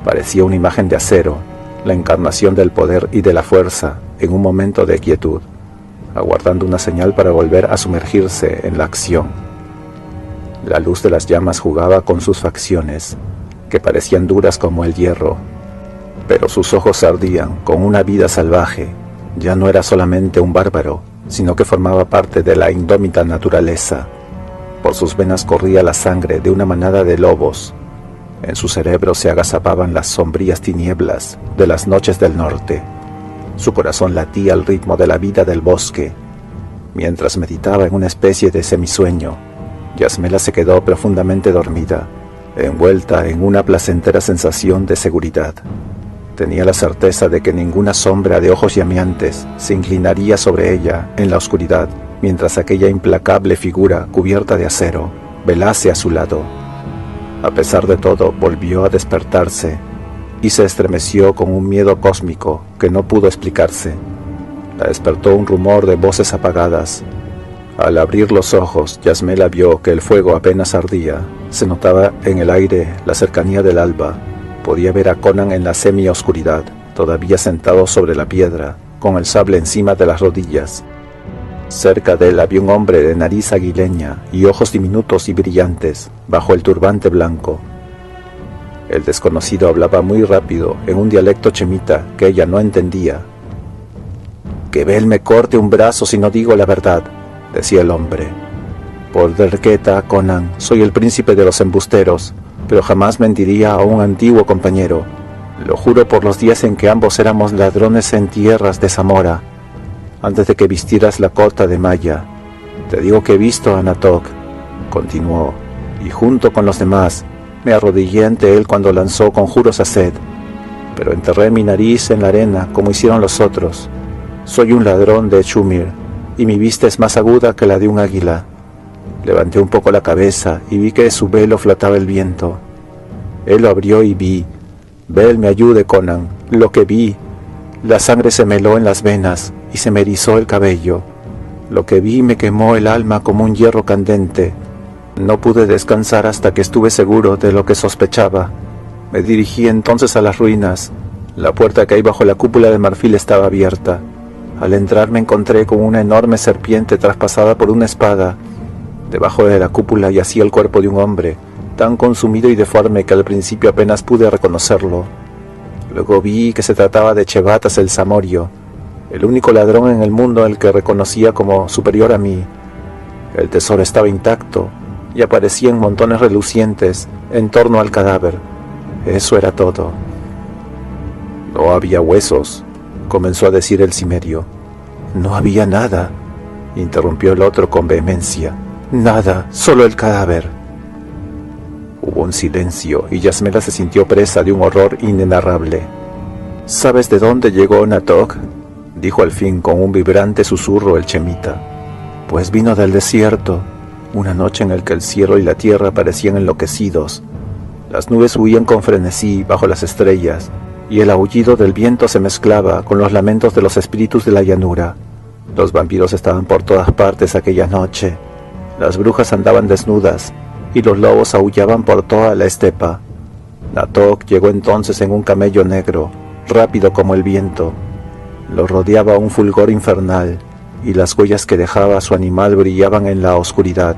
parecía una imagen de acero, la encarnación del poder y de la fuerza en un momento de quietud, aguardando una señal para volver a sumergirse en la acción. La luz de las llamas jugaba con sus facciones, que parecían duras como el hierro, pero sus ojos ardían con una vida salvaje. Ya no era solamente un bárbaro, sino que formaba parte de la indómita naturaleza. Por sus venas corría la sangre de una manada de lobos. En su cerebro se agazapaban las sombrías tinieblas de las noches del norte. Su corazón latía al ritmo de la vida del bosque. Mientras meditaba en una especie de semisueño, Yasmela se quedó profundamente dormida, envuelta en una placentera sensación de seguridad. Tenía la certeza de que ninguna sombra de ojos llameantes se inclinaría sobre ella en la oscuridad, mientras aquella implacable figura cubierta de acero velase a su lado. A pesar de todo, volvió a despertarse y se estremeció con un miedo cósmico que no pudo explicarse. La despertó un rumor de voces apagadas. Al abrir los ojos, Yasmela vio que el fuego apenas ardía. Se notaba en el aire la cercanía del alba. Podía ver a Conan en la semi-oscuridad, todavía sentado sobre la piedra, con el sable encima de las rodillas. Cerca de él había un hombre de nariz aguileña y ojos diminutos y brillantes, bajo el turbante blanco. El desconocido hablaba muy rápido, en un dialecto chemita que ella no entendía. «Que Bel me corte un brazo si no digo la verdad», decía el hombre. «Por Derketa, Conan, soy el príncipe de los embusteros, pero jamás mentiría a un antiguo compañero. Lo juro por los días en que ambos éramos ladrones en tierras de Zamora, antes de que vistieras la cota de malla. Te digo que he visto a Natok», continuó, «y junto con los demás me arrodillé ante él cuando lanzó conjuros a Seth, pero enterré mi nariz en la arena como hicieron los otros. Soy un ladrón de Shumir, y mi vista es más aguda que la de un águila». Levanté un poco la cabeza y vi que de su velo flotaba el viento. Él lo abrió y vi. «Bel me ayude, Conan. Lo que vi». La sangre se me heló en las venas y se me erizó el cabello. Lo que vi me quemó el alma como un hierro candente. No pude descansar hasta que estuve seguro de lo que sospechaba. Me dirigí entonces a las ruinas. La puerta que hay bajo la cúpula de marfil estaba abierta. Al entrar me encontré con una enorme serpiente traspasada por una espada. Debajo de la cúpula yacía el cuerpo de un hombre, tan consumido y deforme que al principio apenas pude reconocerlo. Luego vi que se trataba de Chevatas el Zamorio, el único ladrón en el mundo al que reconocía como superior a mí. El tesoro estaba intacto y aparecían montones relucientes en torno al cadáver. Eso era todo. «No había huesos», comenzó a decir el cimerio. «No había nada», interrumpió el otro con vehemencia. «Nada, solo el cadáver». Hubo un silencio y Yasmela se sintió presa de un horror inenarrable. «¿Sabes de dónde llegó Natok?», dijo al fin con un vibrante susurro el chemita. «Pues vino del desierto, una noche en la que el cielo y la tierra parecían enloquecidos. Las nubes huían con frenesí bajo las estrellas, y el aullido del viento se mezclaba con los lamentos de los espíritus de la llanura. Los vampiros estaban por todas partes aquella noche. Las brujas andaban desnudas, y los lobos aullaban por toda la estepa. Natok llegó entonces en un camello negro, rápido como el viento. Lo rodeaba un fulgor infernal, y las huellas que dejaba su animal brillaban en la oscuridad.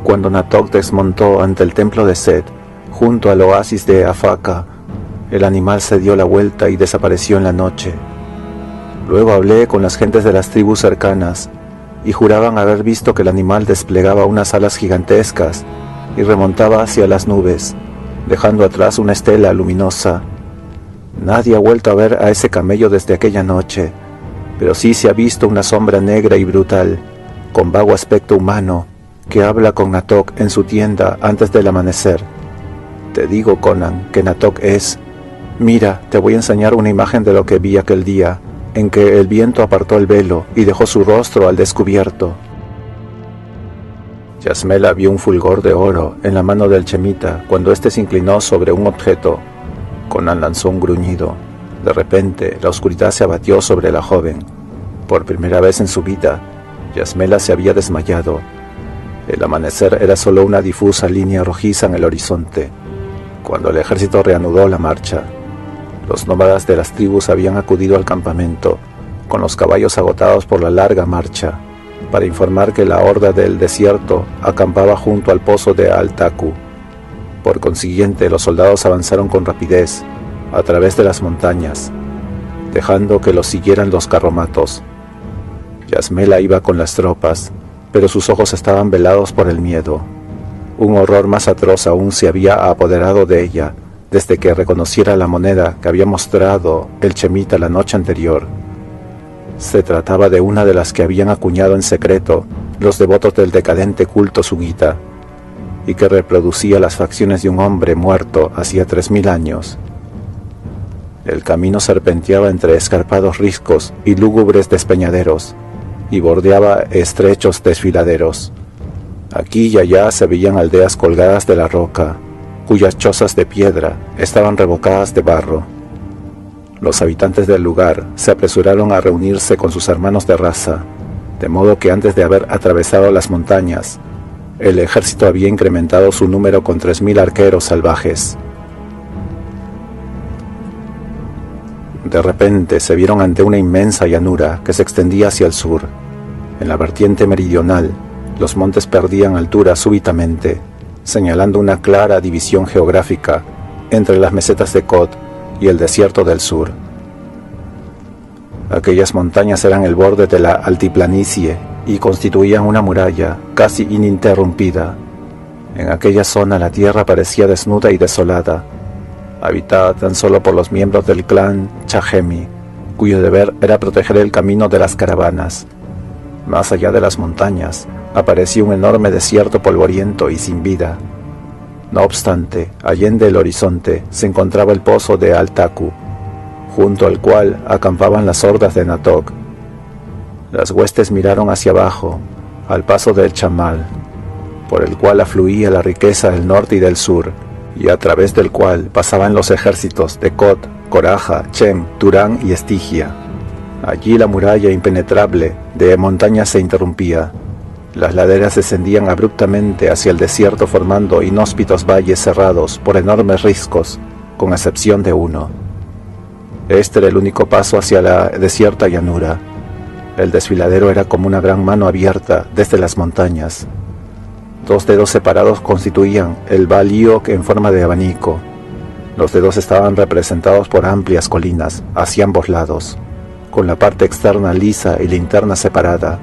Cuando Natok desmontó ante el templo de Seth, junto al oasis de Afaka, el animal se dio la vuelta y desapareció en la noche. Luego hablé con las gentes de las tribus cercanas, y juraban haber visto que el animal desplegaba unas alas gigantescas y remontaba hacia las nubes, dejando atrás una estela luminosa. Nadie ha vuelto a ver a ese camello desde aquella noche, pero sí se ha visto una sombra negra y brutal, con vago aspecto humano, que habla con Natok en su tienda antes del amanecer. Te digo, Conan, que Natok es... Mira, te voy a enseñar una imagen de lo que vi aquel día, en que el viento apartó el velo y dejó su rostro al descubierto. Yasmela vio un fulgor de oro en la mano del chemita cuando éste se inclinó sobre un objeto. Conan lanzó un gruñido. De repente, la oscuridad se abatió sobre la joven. Por primera vez en su vida, Yasmela se había desmayado. El amanecer era solo una difusa línea rojiza en el horizonte. Cuando el ejército reanudó la marcha, los nómadas de las tribus habían acudido al campamento, con los caballos agotados por la larga marcha, para informar que la horda del desierto acampaba junto al pozo de Al-Taku. Por consiguiente, los soldados avanzaron con rapidez, a través de las montañas, dejando que los siguieran los carromatos. Yasmela iba con las tropas, pero sus ojos estaban velados por el miedo. Un horror más atroz aún se había apoderado de ella, desde que reconociera la moneda que había mostrado el chemita la noche anterior. Se trataba de una de las que habían acuñado en secreto los devotos del decadente culto Sugita, y que reproducía las facciones de un hombre muerto hacía 3000 años. El camino serpenteaba entre escarpados riscos y lúgubres despeñaderos, y bordeaba estrechos desfiladeros. Aquí y allá se veían aldeas colgadas de la roca, cuyas chozas de piedra estaban revocadas de barro. Los habitantes del lugar se apresuraron a reunirse con sus hermanos de raza, de modo que antes de haber atravesado las montañas, el ejército había incrementado su número con 3000 arqueros salvajes. De repente se vieron ante una inmensa llanura que se extendía hacia el sur. En la vertiente meridional, los montes perdían altura súbitamente, señalando una clara división geográfica entre las mesetas de Kod y el desierto del sur. Aquellas montañas eran el borde de la altiplanicie y constituían una muralla casi ininterrumpida. En aquella zona la tierra parecía desnuda y desolada, habitada tan solo por los miembros del clan Chahemi, cuyo deber era proteger el camino de las caravanas. Más allá de las montañas, aparecía un enorme desierto polvoriento y sin vida. No obstante, allende el horizonte se encontraba el pozo de Al-Taku, junto al cual acampaban las hordas de Natok. Las huestes miraron hacia abajo, al paso del Chamal, por el cual afluía la riqueza del norte y del sur, y a través del cual pasaban los ejércitos de Kod, Koraja, Chem, Turán y Estigia. Allí la muralla impenetrable de montañas se interrumpía. Las laderas descendían abruptamente hacia el desierto formando inhóspitos valles cerrados por enormes riscos, con excepción de uno. Este era el único paso hacia la desierta llanura. El desfiladero era como una gran mano abierta desde las montañas. 2 dedos separados constituían el valío en forma de abanico. Los dedos estaban representados por amplias colinas hacia ambos lados, con la parte externa lisa y la interna separada.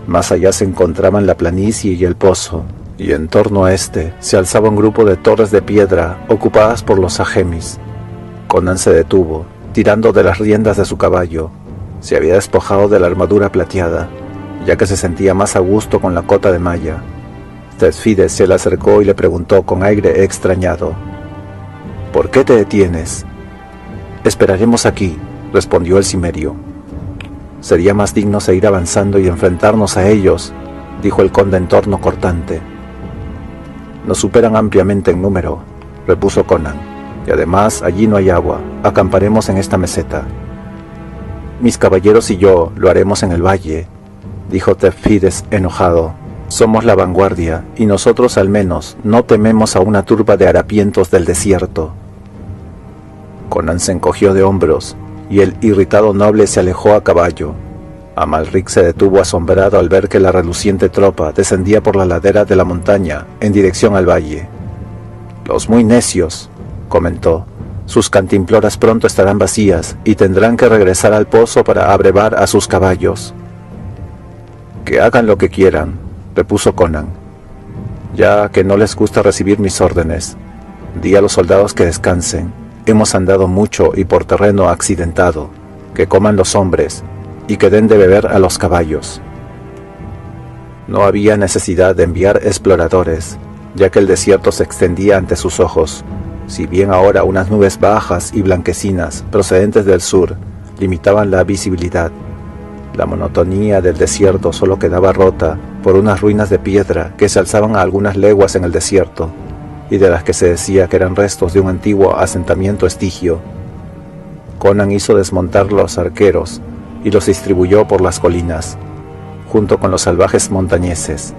Más allá se encontraban la planicie y el pozo, y en torno a este se alzaba un grupo de torres de piedra ocupadas por los ajemis. Conan se detuvo, tirando de las riendas de su caballo. Se había despojado de la armadura plateada, ya que se sentía más a gusto con la cota de malla. Tesfides se le acercó y le preguntó con aire extrañado: «¿Por qué te detienes?» «Esperaremos aquí», respondió el cimerio. «Sería más digno seguir avanzando y enfrentarnos a ellos», dijo el conde en tono cortante. «Nos superan ampliamente en número», repuso Conan, «y además allí no hay agua. Acamparemos en esta meseta». «Mis caballeros y yo lo haremos en el valle», dijo Tesfides enojado. «Somos la vanguardia, y nosotros al menos no tememos a una turba de harapientos del desierto». Conan se encogió de hombros, y el irritado noble se alejó a caballo. Amalric se detuvo asombrado al ver que la reluciente tropa descendía por la ladera de la montaña en dirección al valle. «Los muy necios», comentó, «sus cantimploras pronto estarán vacías y tendrán que regresar al pozo para abrevar a sus caballos». «Que hagan lo que quieran», repuso Conan, «ya que no les gusta recibir mis órdenes. Di a los soldados que descansen. Hemos andado mucho y por terreno accidentado. Que coman los hombres y que den de beber a los caballos». No había necesidad de enviar exploradores, ya que el desierto se extendía ante sus ojos, si bien ahora unas nubes bajas y blanquecinas procedentes del sur limitaban la visibilidad. La monotonía del desierto solo quedaba rota por unas ruinas de piedra que se alzaban a algunas leguas en el desierto, y de las que se decía que eran restos de un antiguo asentamiento estigio. Conan hizo desmontar los arqueros y los distribuyó por las colinas, junto con los salvajes montañeses.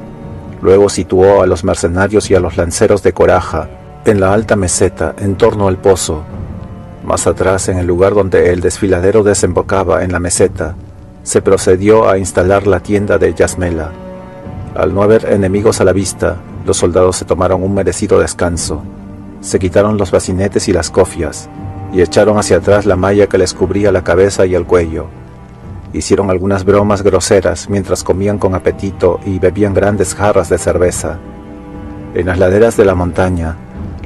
Luego situó a los mercenarios y a los lanceros de coraja en la alta meseta en torno al pozo. Más atrás, en el lugar donde el desfiladero desembocaba en la meseta, se procedió a instalar la tienda de Yasmela. Al no haber enemigos a la vista, los soldados se tomaron un merecido descanso. Se quitaron los bacinetes y las cofias, y echaron hacia atrás la malla que les cubría la cabeza y el cuello. Hicieron algunas bromas groseras mientras comían con apetito y bebían grandes jarras de cerveza. En las laderas de la montaña,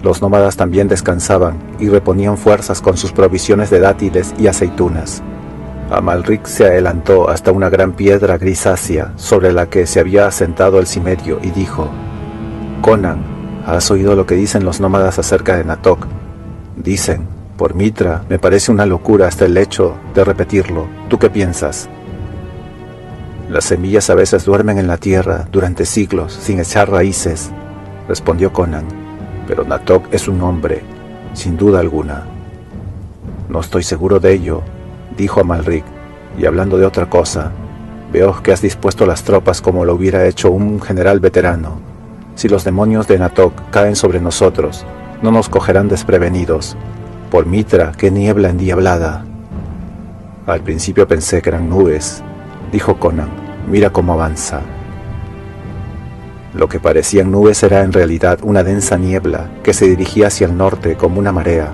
los nómadas también descansaban y reponían fuerzas con sus provisiones de dátiles y aceitunas. Amalric se adelantó hasta una gran piedra grisácea sobre la que se había asentado el cimerio y dijo: «Conan, ¿has oído lo que dicen los nómadas acerca de Natok? Dicen, por Mitra, me parece una locura hasta el hecho de repetirlo. ¿Tú qué piensas?» «Las semillas a veces duermen en la tierra durante siglos sin echar raíces», respondió Conan, «pero Natok es un hombre, sin duda alguna». «No estoy seguro de ello», dijo Amalric, «y hablando de otra cosa, veo que has dispuesto las tropas como lo hubiera hecho un general veterano. Si los demonios de Natok caen sobre nosotros, no nos cogerán desprevenidos. Por Mitra, qué niebla endiablada». «Al principio pensé que eran nubes», dijo Conan, «mira cómo avanza». Lo que parecían nubes era en realidad una densa niebla que se dirigía hacia el norte como una marea,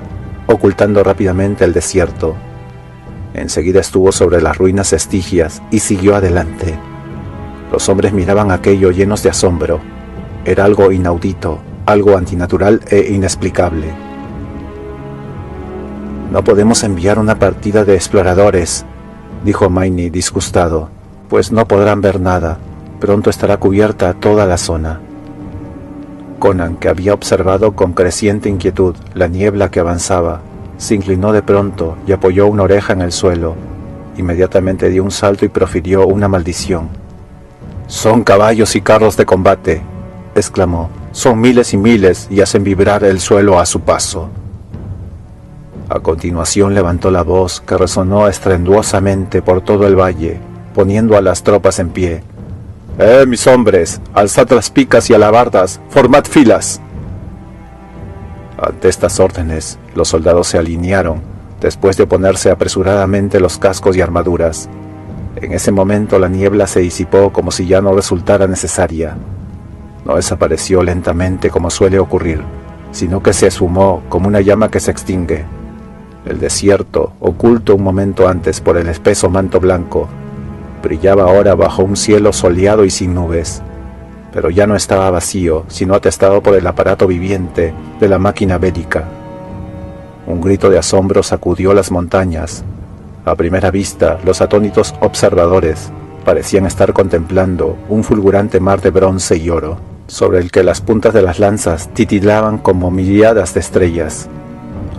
ocultando rápidamente el desierto. Enseguida estuvo sobre las ruinas estigias y siguió adelante. Los hombres miraban aquello llenos de asombro. Era algo inaudito, algo antinatural e inexplicable. «No podemos enviar una partida de exploradores», dijo Maini disgustado, «pues no podrán ver nada. Pronto estará cubierta toda la zona». Conan, que había observado con creciente inquietud la niebla que avanzaba, se inclinó de pronto y apoyó una oreja en el suelo. Inmediatamente dio un salto y profirió una maldición. «Son caballos y carros de combate», exclamó. «Son miles y miles y hacen vibrar el suelo a su paso». A continuación levantó la voz que resonó estruendosamente por todo el valle, poniendo a las tropas en pie. Mis hombres, alzad las picas y alabardas, formad filas». Ante estas órdenes, los soldados se alinearon, después de ponerse apresuradamente los cascos y armaduras. En ese momento la niebla se disipó como si ya no resultara necesaria. No desapareció lentamente como suele ocurrir, sino que se esfumó como una llama que se extingue. El desierto, oculto un momento antes por el espeso manto blanco, brillaba ahora bajo un cielo soleado y sin nubes, pero ya no estaba vacío, sino atestado por el aparato viviente de la máquina bélica. Un grito de asombro sacudió las montañas. A primera vista, los atónitos observadores parecían estar contemplando un fulgurante mar de bronce y oro, sobre el que las puntas de las lanzas titilaban como miriadas de estrellas.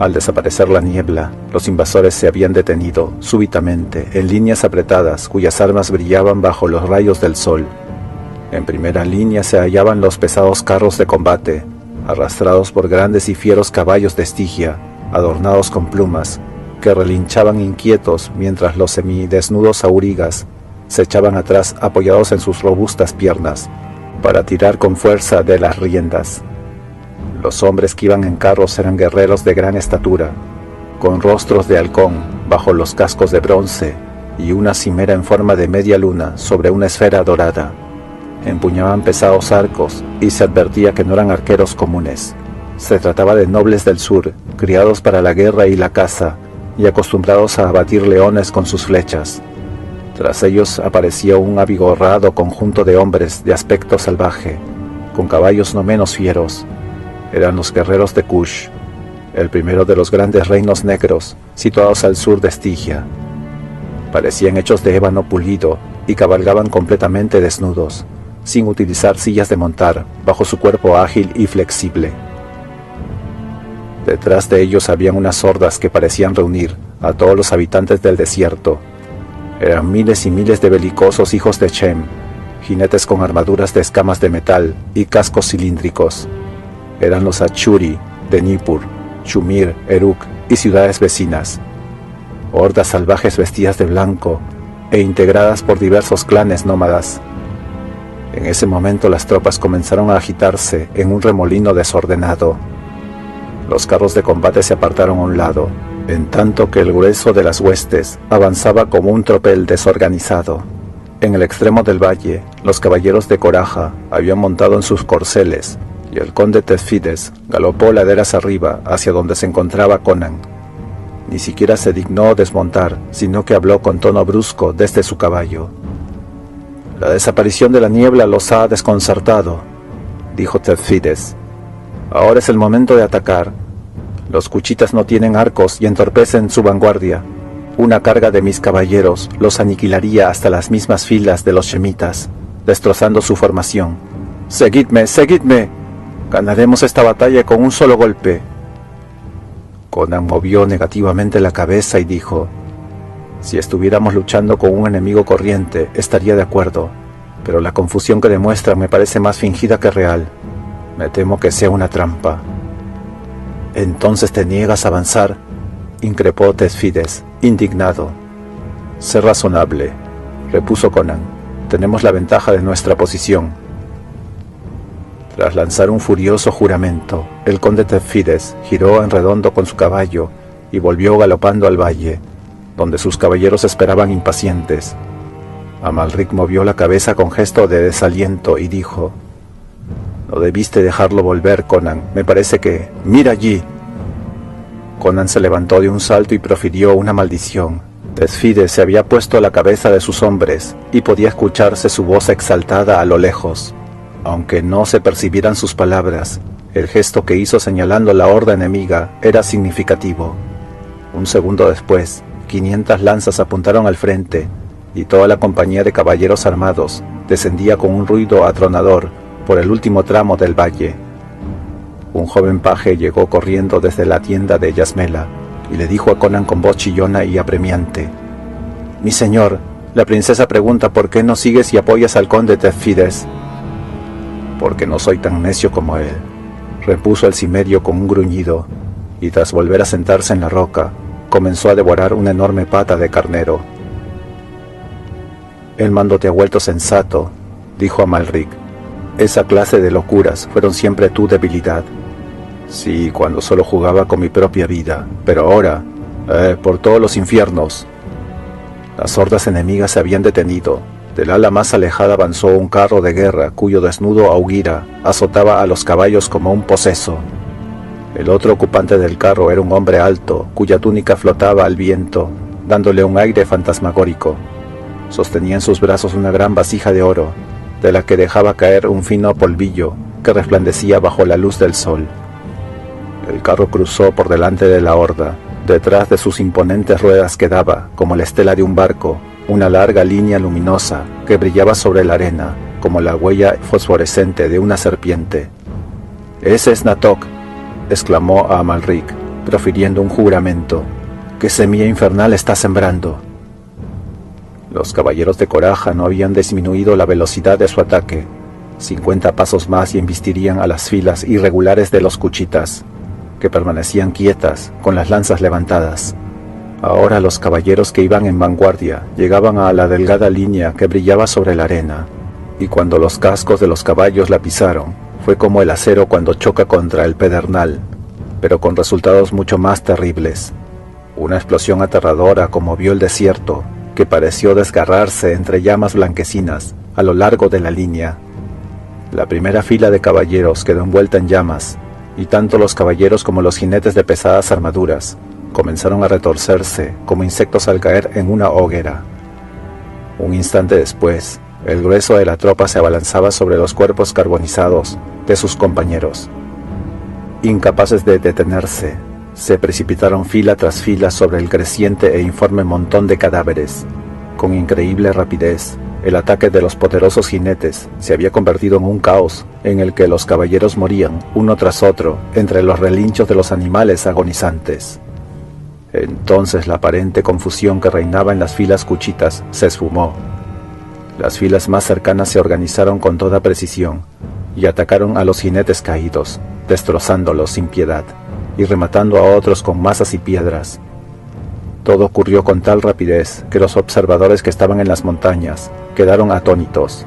Al desaparecer la niebla, los invasores se habían detenido súbitamente en líneas apretadas cuyas armas brillaban bajo los rayos del sol. En primera línea se hallaban los pesados carros de combate, arrastrados por grandes y fieros caballos de Estigia, adornados con plumas, que relinchaban inquietos mientras los semidesnudos aurigas se echaban atrás apoyados en sus robustas piernas, para tirar con fuerza de las riendas. Los hombres que iban en carros eran guerreros de gran estatura, con rostros de halcón bajo los cascos de bronce y una cimera en forma de media luna sobre una esfera dorada. Empuñaban pesados arcos y se advertía que no eran arqueros comunes. Se trataba de nobles del sur, criados para la guerra y la caza, y acostumbrados a abatir leones con sus flechas. Tras ellos aparecía un avigorrado conjunto de hombres de aspecto salvaje, con caballos no menos fieros. Eran los guerreros de Kush, el primero de los grandes reinos negros, situados al sur de Estigia. Parecían hechos de ébano pulido y cabalgaban completamente desnudos, sin utilizar sillas de montar, bajo su cuerpo ágil y flexible. Detrás de ellos habían unas hordas que parecían reunir a todos los habitantes del desierto. Eran miles y miles de belicosos hijos de Shem, jinetes con armaduras de escamas de metal y cascos cilíndricos. Eran los Achuri de Nippur, Shumir, Eruk y ciudades vecinas. Hordas salvajes vestidas de blanco e integradas por diversos clanes nómadas. En ese momento las tropas comenzaron a agitarse en un remolino desordenado. Los carros de combate se apartaron a un lado, en tanto que el grueso de las huestes avanzaba como un tropel desorganizado. En el extremo del valle, los caballeros de Coraja habían montado en sus corceles, y el conde Tezfides galopó laderas arriba hacia donde se encontraba Conan. Ni siquiera se dignó desmontar, sino que habló con tono brusco desde su caballo. «La desaparición de la niebla los ha desconcertado», dijo Tezfides. «Ahora es el momento de atacar. Los cuchitas no tienen arcos y entorpecen su vanguardia. Una carga de mis caballeros los aniquilaría hasta las mismas filas de los shemitas, destrozando su formación. ¡Seguidme, seguidme! Ganaremos esta batalla con un solo golpe». Conan movió negativamente la cabeza y dijo: «Si estuviéramos luchando con un enemigo corriente, estaría de acuerdo, pero la confusión que demuestra me parece más fingida que real. Me temo que sea una trampa». «¿Entonces te niegas a avanzar?», increpó Tezfides, indignado. «Sé razonable», repuso Conan. «Tenemos la ventaja de nuestra posición». Tras lanzar un furioso juramento, el conde Tezfides giró en redondo con su caballo y volvió galopando al valle, donde sus caballeros esperaban impacientes. Amalric movió la cabeza con gesto de desaliento y dijo: «No debiste dejarlo volver, Conan. Me parece que... ¡Mira allí!». Conan se levantó de un salto y profirió una maldición. Tezfides se había puesto a la cabeza de sus hombres y podía escucharse su voz exaltada a lo lejos. Aunque no se percibieran sus palabras, el gesto que hizo señalando la horda enemiga era significativo. Un segundo después, 500 lanzas apuntaron al frente y toda la compañía de caballeros armados descendía con un ruido atronador por el último tramo del valle. Un joven paje llegó corriendo desde la tienda de Yasmela y le dijo a Conan con voz chillona y apremiante: «Mi señor, la princesa pregunta por qué no sigues y apoyas al conde Tezfides». «Porque no soy tan necio como él», repuso el cimerio con un gruñido, y tras volver a sentarse en la roca, comenzó a devorar una enorme pata de carnero. «El mando te ha vuelto sensato», dijo Amalric. «Esa clase de locuras fueron siempre tu debilidad». «Sí, cuando solo jugaba con mi propia vida, pero ahora, por todos los infiernos». Las hordas enemigas se habían detenido. Del ala más alejada avanzó un carro de guerra cuyo desnudo auguira azotaba a los caballos como un poseso. El otro ocupante del carro era un hombre alto, cuya túnica flotaba al viento, dándole un aire fantasmagórico. Sostenía en sus brazos una gran vasija de oro, de la que dejaba caer un fino polvillo que resplandecía bajo la luz del sol. El carro cruzó por delante de la horda. Detrás de sus imponentes ruedas quedaba, como la estela de un barco, una larga línea luminosa que brillaba sobre la arena, como la huella fosforescente de una serpiente. «Ese es Natok», exclamó a Amalric, profiriendo un juramento. «¿Qué semilla infernal está sembrando?». Los caballeros de Coraja no habían disminuido la velocidad de su ataque. 50 pasos más y embistirían a las filas irregulares de los cuchitas, que permanecían quietas, con las lanzas levantadas. Ahora los caballeros que iban en vanguardia llegaban a la delgada línea que brillaba sobre la arena, y cuando los cascos de los caballos la pisaron, fue como el acero cuando choca contra el pedernal, pero con resultados mucho más terribles. Una explosión aterradora conmovió el desierto, que pareció desgarrarse entre llamas blanquecinas a lo largo de la línea. La primera fila de caballeros quedó envuelta en llamas, y tanto los caballeros como los jinetes de pesadas armaduras comenzaron a retorcerse como insectos al caer en una hoguera. Un instante después, el grueso de la tropa se abalanzaba sobre los cuerpos carbonizados de sus compañeros. Incapaces de detenerse, se precipitaron fila tras fila sobre el creciente e informe montón de cadáveres. Con increíble rapidez, El ataque de los poderosos jinetes se había convertido en un caos en el que los caballeros morían uno tras otro entre los relinchos de los animales agonizantes. Entonces la aparente confusión que reinaba en las filas cuchitas se esfumó. Las filas más cercanas se organizaron con toda precisión y atacaron a los jinetes caídos, destrozándolos sin piedad y rematando a otros con masas y piedras. Todo ocurrió con tal rapidez que los observadores que estaban en las montañas quedaron atónitos.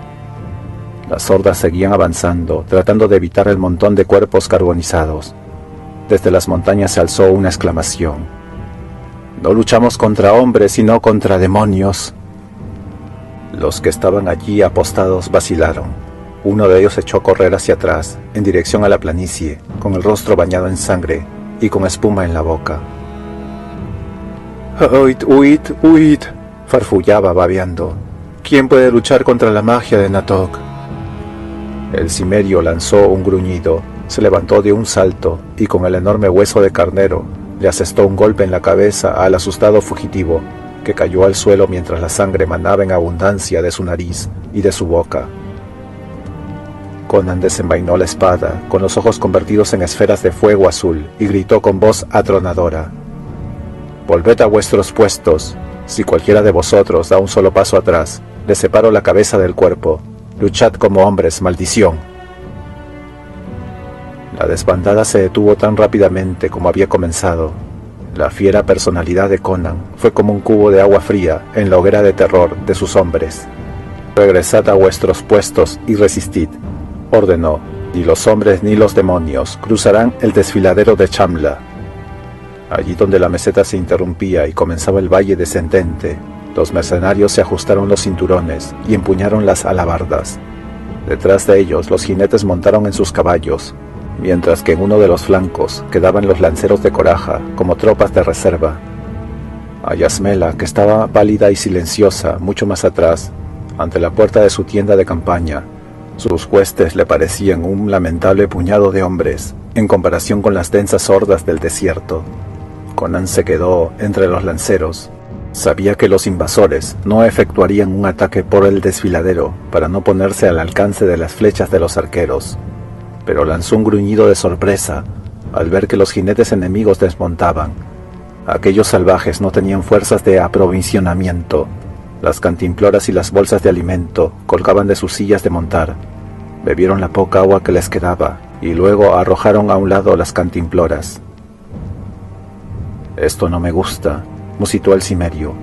Las hordas seguían avanzando, tratando de evitar el montón de cuerpos carbonizados. Desde las montañas se alzó una exclamación. «No luchamos contra hombres, sino contra demonios». Los que estaban allí apostados vacilaron. Uno de ellos echó a correr hacia atrás, en dirección a la planicie, con el rostro bañado en sangre y con espuma en la boca. «¡Huid, huid, huid!», farfullaba babeando. «¿Quién puede luchar contra la magia de Natok?». El cimerio lanzó un gruñido, se levantó de un salto y con el enorme hueso de carnero le asestó un golpe en la cabeza al asustado fugitivo, que cayó al suelo mientras la sangre manaba en abundancia de su nariz y de su boca. Conan desenvainó la espada, con los ojos convertidos en esferas de fuego azul, y gritó con voz atronadora: «Volved a vuestros puestos. Si cualquiera de vosotros da un solo paso atrás, le separo la cabeza del cuerpo. Luchad como hombres, maldición». La desbandada se detuvo tan rápidamente como había comenzado. La fiera personalidad de Conan fue como un cubo de agua fría en la hoguera de terror de sus hombres. «Regresad a vuestros puestos y resistid», ordenó. «Ni los hombres ni los demonios cruzarán el desfiladero de Chamla». Allí donde la meseta se interrumpía y comenzaba el valle descendente, los mercenarios se ajustaron los cinturones y empuñaron las alabardas. Detrás de ellos los jinetes montaron en sus caballos, mientras que en uno de los flancos quedaban los lanceros de coraja como tropas de reserva. A Yasmela, que estaba pálida y silenciosa mucho más atrás, ante la puerta de su tienda de campaña, sus huestes le parecían un lamentable puñado de hombres en comparación con las densas hordas del desierto. Conan se quedó entre los lanceros. Sabía que los invasores no efectuarían un ataque por el desfiladero para no ponerse al alcance de las flechas de los arqueros, pero lanzó un gruñido de sorpresa al ver que los jinetes enemigos desmontaban. Aquellos salvajes no tenían fuerzas de aprovisionamiento. Las cantimploras y las bolsas de alimento colgaban de sus sillas de montar. Bebieron la poca agua que les quedaba y luego arrojaron a un lado las cantimploras. «Esto no me gusta», musitó el cimerio.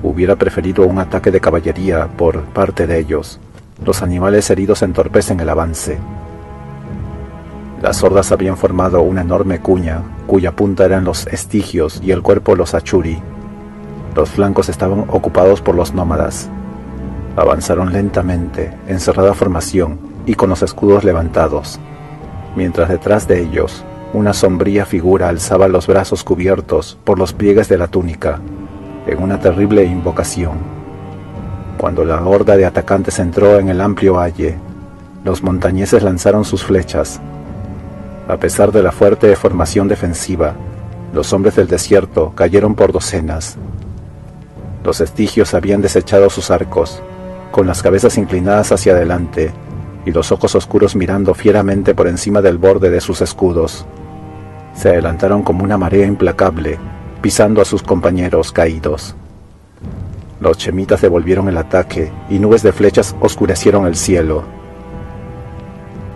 «Hubiera preferido un ataque de caballería por parte de ellos. Los animales heridos entorpecen el avance». Las hordas habían formado una enorme cuña, cuya punta eran los estigios y el cuerpo los achuri. Los flancos estaban ocupados por los nómadas. Avanzaron lentamente, en cerrada formación y con los escudos levantados, mientras detrás de ellos una sombría figura alzaba los brazos cubiertos por los pliegues de la túnica, en una terrible invocación. Cuando la horda de atacantes entró en el amplio valle, los montañeses lanzaron sus flechas. A pesar de la fuerte formación defensiva, los hombres del desierto cayeron por docenas. Los estigios habían desechado sus arcos, con las cabezas inclinadas hacia adelante y los ojos oscuros mirando fieramente por encima del borde de sus escudos. Se adelantaron como una marea implacable, pisando a sus compañeros caídos. Los chemitas devolvieron el ataque y nubes de flechas oscurecieron el cielo.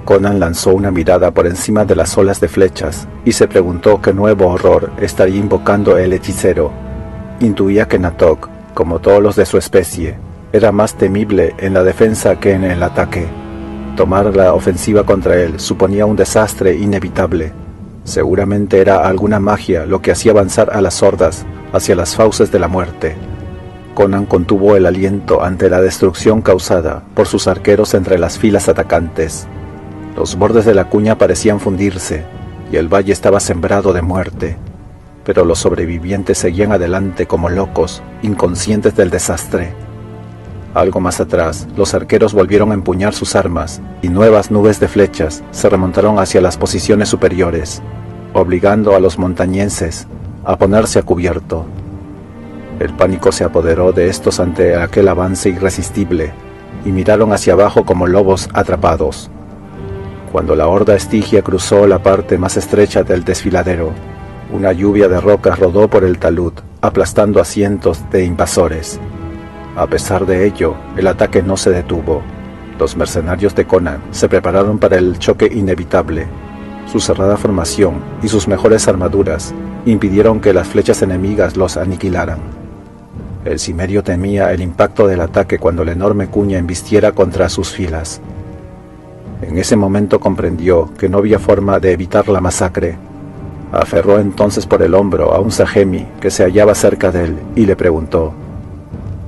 Conan lanzó una mirada por encima de las olas de flechas y se preguntó qué nuevo horror estaría invocando el hechicero. Intuía que Natok, como todos los de su especie, era más temible en la defensa que en el ataque. Tomar la ofensiva contra él suponía un desastre inevitable. Seguramente era alguna magia lo que hacía avanzar a las hordas hacia las fauces de la muerte. Conan contuvo el aliento ante la destrucción causada por sus arqueros entre las filas atacantes. Los bordes de la cuña parecían fundirse y el valle estaba sembrado de muerte, pero los sobrevivientes seguían adelante como locos, inconscientes del desastre. Algo más atrás, los arqueros volvieron a empuñar sus armas y nuevas nubes de flechas se remontaron hacia las posiciones superiores, obligando a los montañenses a ponerse a cubierto. El pánico se apoderó de estos ante aquel avance irresistible. y miraron hacia abajo como lobos atrapados. Cuando la horda estigia cruzó la parte más estrecha del desfiladero, una lluvia de rocas rodó por el talud, aplastando a cientos de invasores. A pesar de ello, el ataque no se detuvo. Los mercenarios de Conan se prepararon para el choque inevitable. Su cerrada formación y sus mejores armaduras impidieron que las flechas enemigas los aniquilaran. El cimerio temía el impacto del ataque cuando la enorme cuña embistiera contra sus filas. En ese momento comprendió que no había forma de evitar la masacre. Aferró entonces por el hombro a un sajemi que se hallaba cerca de él y le preguntó: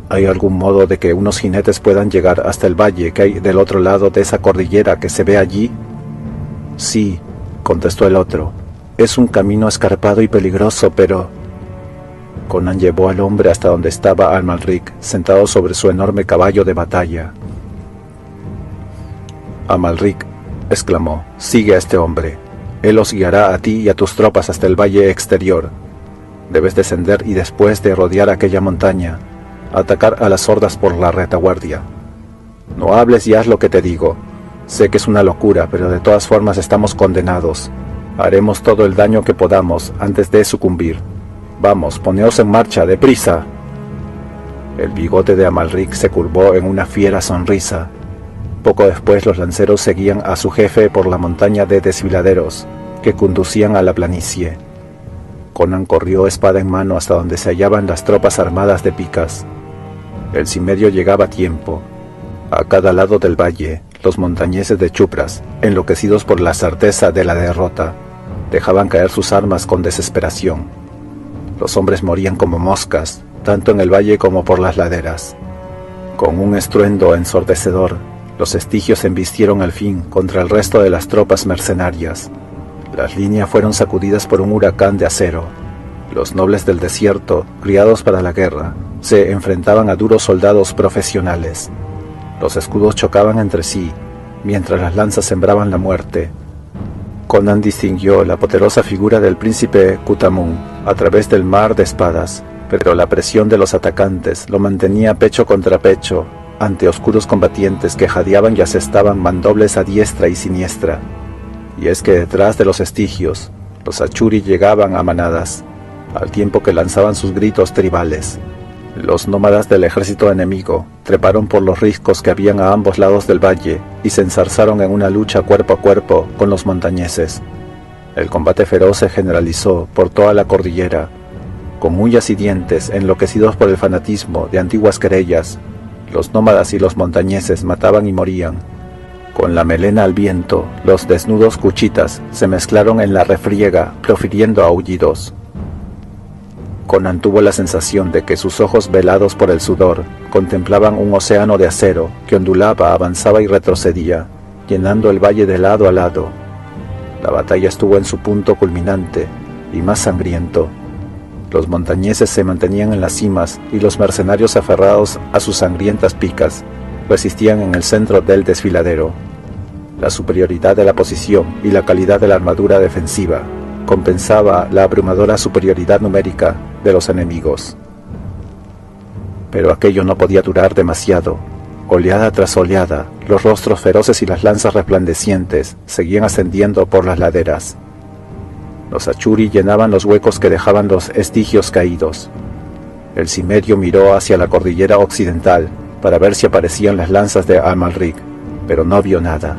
¿hay algún modo de que unos jinetes puedan llegar hasta el valle que hay del otro lado de esa cordillera que se ve allí? Sí, contestó el otro. Es un camino escarpado y peligroso, pero... Conan llevó al hombre hasta donde estaba Amalric, sentado sobre su enorme caballo de batalla. Amalric, exclamó, sigue a este hombre. Él os guiará a ti y a tus tropas hasta el valle exterior. Debes descender y después de rodear aquella montaña, atacar a las hordas por la retaguardia. No hables y haz lo que te digo. Sé que es una locura, pero de todas formas estamos condenados. Haremos todo el daño que podamos antes de sucumbir. Vamos, poneos en marcha, deprisa. El bigote de Amalric se curvó en una fiera sonrisa. Poco después los lanceros seguían a su jefe por la montaña de desfiladeros que conducían a la planicie. Conan corrió espada en mano hasta donde se hallaban las tropas armadas de picas. El cimerio llegaba a tiempo. A cada lado del valle, los montañeses de Chupras, enloquecidos por la certeza de la derrota, dejaban caer sus armas con desesperación. Los hombres morían como moscas, tanto en el valle como por las laderas. Con un estruendo ensordecedor, los estigios embistieron al fin contra el resto de las tropas mercenarias. Las líneas fueron sacudidas por un huracán de acero. Los nobles del desierto, criados para la guerra, se enfrentaban a duros soldados profesionales. Los escudos chocaban entre sí, mientras las lanzas sembraban la muerte. Conan distinguió la poderosa figura del príncipe Kutamun a través del mar de espadas, pero la presión de los atacantes lo mantenía pecho contra pecho ante oscuros combatientes que jadeaban y asestaban mandobles a diestra y siniestra. Y es que detrás de los estigios, los achuri llegaban a manadas, al tiempo que lanzaban sus gritos tribales. Los nómadas del ejército enemigo treparon por los riscos que habían a ambos lados del valle y se ensarzaron en una lucha cuerpo a cuerpo con los montañeses. El combate feroz se generalizó por toda la cordillera. Con uñas y dientes, enloquecidos por el fanatismo de antiguas querellas, los nómadas y los montañeses mataban y morían. Con la melena al viento, los desnudos cuchitas se mezclaron en la refriega, profiriendo aullidos. Conan tuvo la sensación de que sus ojos velados por el sudor contemplaban un océano de acero que ondulaba, avanzaba y retrocedía, llenando el valle de lado a lado. La batalla estuvo en su punto culminante y más sangriento. Los montañeses se mantenían en las cimas y los mercenarios aferrados a sus sangrientas picas resistían en el centro del desfiladero. La superioridad de la posición y la calidad de la armadura defensiva compensaba la abrumadora superioridad numérica de los enemigos. Pero aquello no podía durar demasiado. Oleada tras oleada, los rostros feroces y las lanzas resplandecientes seguían ascendiendo por las laderas. Los achuri llenaban los huecos que dejaban los estigios caídos. El cimerio miró hacia la cordillera occidental para ver si aparecían las lanzas de Amalric, pero no vio nada.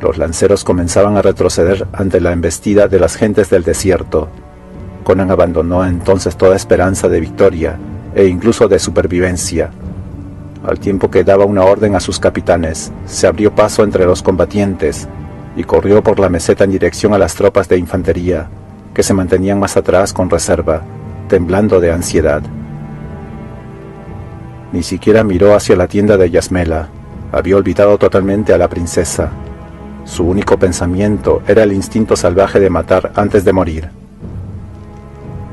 Los lanceros comenzaban a retroceder ante la embestida de las gentes del desierto. Conan abandonó entonces toda esperanza de victoria e incluso de supervivencia. Al tiempo que daba una orden a sus capitanes, se abrió paso entre los combatientes y corrió por la meseta en dirección a las tropas de infantería, que se mantenían más atrás con reserva, temblando de ansiedad. Ni siquiera miró hacia la tienda de Yasmela. Había olvidado totalmente a la princesa. Su único pensamiento era el instinto salvaje de matar antes de morir.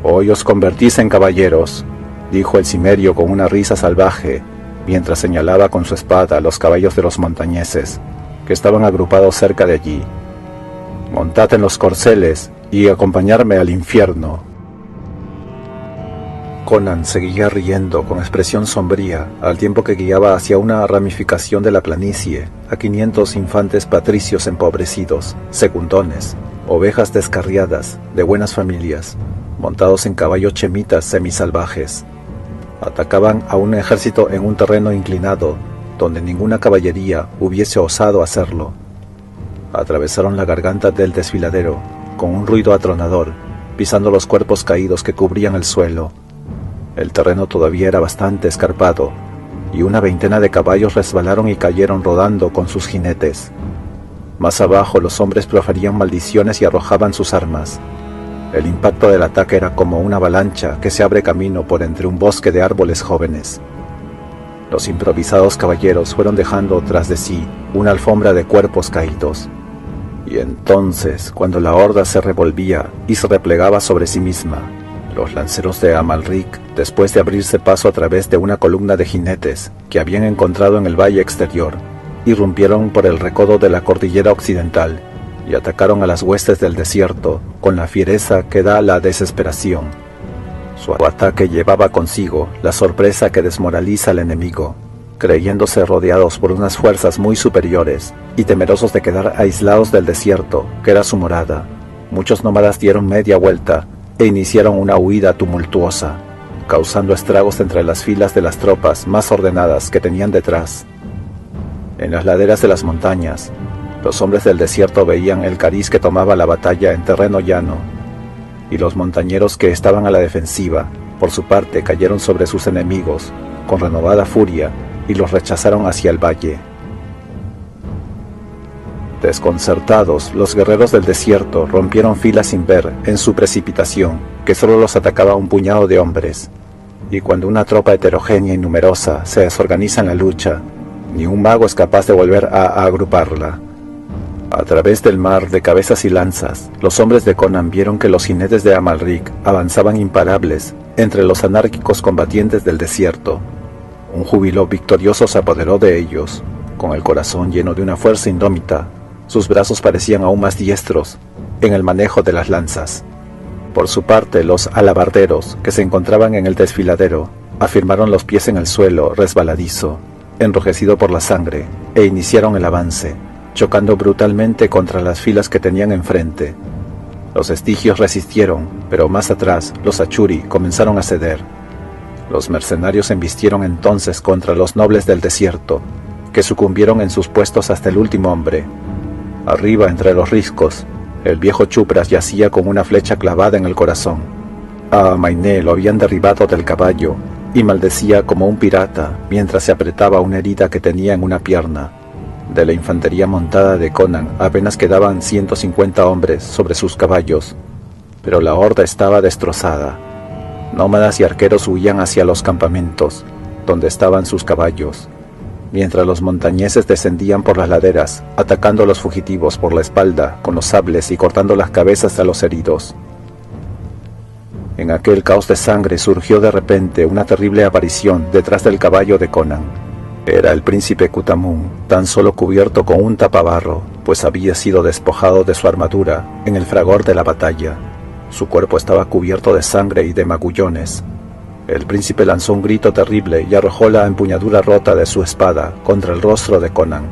«Hoy os convertís en caballeros», dijo el cimerio con una risa salvaje, mientras señalaba con su espada a los caballos de los montañeses, que estaban agrupados cerca de allí. «Montad en los corceles y acompañadme al infierno». Conan seguía riendo con expresión sombría al tiempo que guiaba hacia una ramificación de la planicie a 500 infantes patricios empobrecidos, secundones, ovejas descarriadas, de buenas familias, montados en caballos chemitas semisalvajes. Atacaban a un ejército en un terreno inclinado, donde ninguna caballería hubiese osado hacerlo. Atravesaron la garganta del desfiladero, con un ruido atronador, pisando los cuerpos caídos que cubrían el suelo. El terreno todavía era bastante escarpado, y una veintena de caballos resbalaron y cayeron rodando con sus jinetes. Más abajo los hombres proferían maldiciones y arrojaban sus armas. El impacto del ataque era como una avalancha que se abre camino por entre un bosque de árboles jóvenes. Los improvisados caballeros fueron dejando tras de sí una alfombra de cuerpos caídos. Y entonces, cuando la horda se revolvía y se replegaba sobre sí misma, los lanceros de Amalric, después de abrirse paso a través de una columna de jinetes que habían encontrado en el valle exterior, irrumpieron por el recodo de la cordillera occidental y atacaron a las huestes del desierto con la fiereza que da la desesperación. Su ataque llevaba consigo la sorpresa que desmoraliza al enemigo. Creyéndose rodeados por unas fuerzas muy superiores y temerosos de quedar aislados del desierto, que era su morada, muchos nómadas dieron media vuelta e iniciaron una huida tumultuosa, causando estragos entre las filas de las tropas más ordenadas que tenían detrás. En las laderas de las montañas, los hombres del desierto veían el cariz que tomaba la batalla en terreno llano, y los montañeros que estaban a la defensiva, por su parte, cayeron sobre sus enemigos con renovada furia y los rechazaron hacia el valle. Desconcertados, los guerreros del desierto rompieron filas sin ver, en su precipitación, que solo los atacaba un puñado de hombres. Y cuando una tropa heterogénea y numerosa se desorganiza en la lucha, ni un mago es capaz de volver a agruparla. A través del mar de cabezas y lanzas, los hombres de Conan vieron que los jinetes de Amalric avanzaban imparables entre los anárquicos combatientes del desierto. Un júbilo victorioso se apoderó de ellos. Con el corazón lleno de una fuerza indómita, sus brazos parecían aún más diestros en el manejo de las lanzas. Por su parte, los alabarderos, que se encontraban en el desfiladero, afirmaron los pies en el suelo resbaladizo, enrojecido por la sangre, e iniciaron el avance, chocando brutalmente contra las filas que tenían enfrente. Los estigios resistieron, pero más atrás, los achuri comenzaron a ceder. Los mercenarios embistieron entonces contra los nobles del desierto, que sucumbieron en sus puestos hasta el último hombre. Arriba, entre los riscos, el viejo Chupras yacía con una flecha clavada en el corazón. A Amainé lo habían derribado del caballo y maldecía como un pirata mientras se apretaba una herida que tenía en una pierna. De la infantería montada de Conan apenas quedaban 150 hombres sobre sus caballos, pero la horda estaba destrozada. Nómadas y arqueros huían hacia los campamentos, donde estaban sus caballos, mientras los montañeses descendían por las laderas, atacando a los fugitivos por la espalda con los sables y cortando las cabezas a los heridos. En aquel caos de sangre surgió de repente una terrible aparición detrás del caballo de Conan. Era el príncipe Kutamun, tan solo cubierto con un tapabarro, pues había sido despojado de su armadura en el fragor de la batalla. Su cuerpo estaba cubierto de sangre y de magullones. El príncipe lanzó un grito terrible y arrojó la empuñadura rota de su espada contra el rostro de Conan.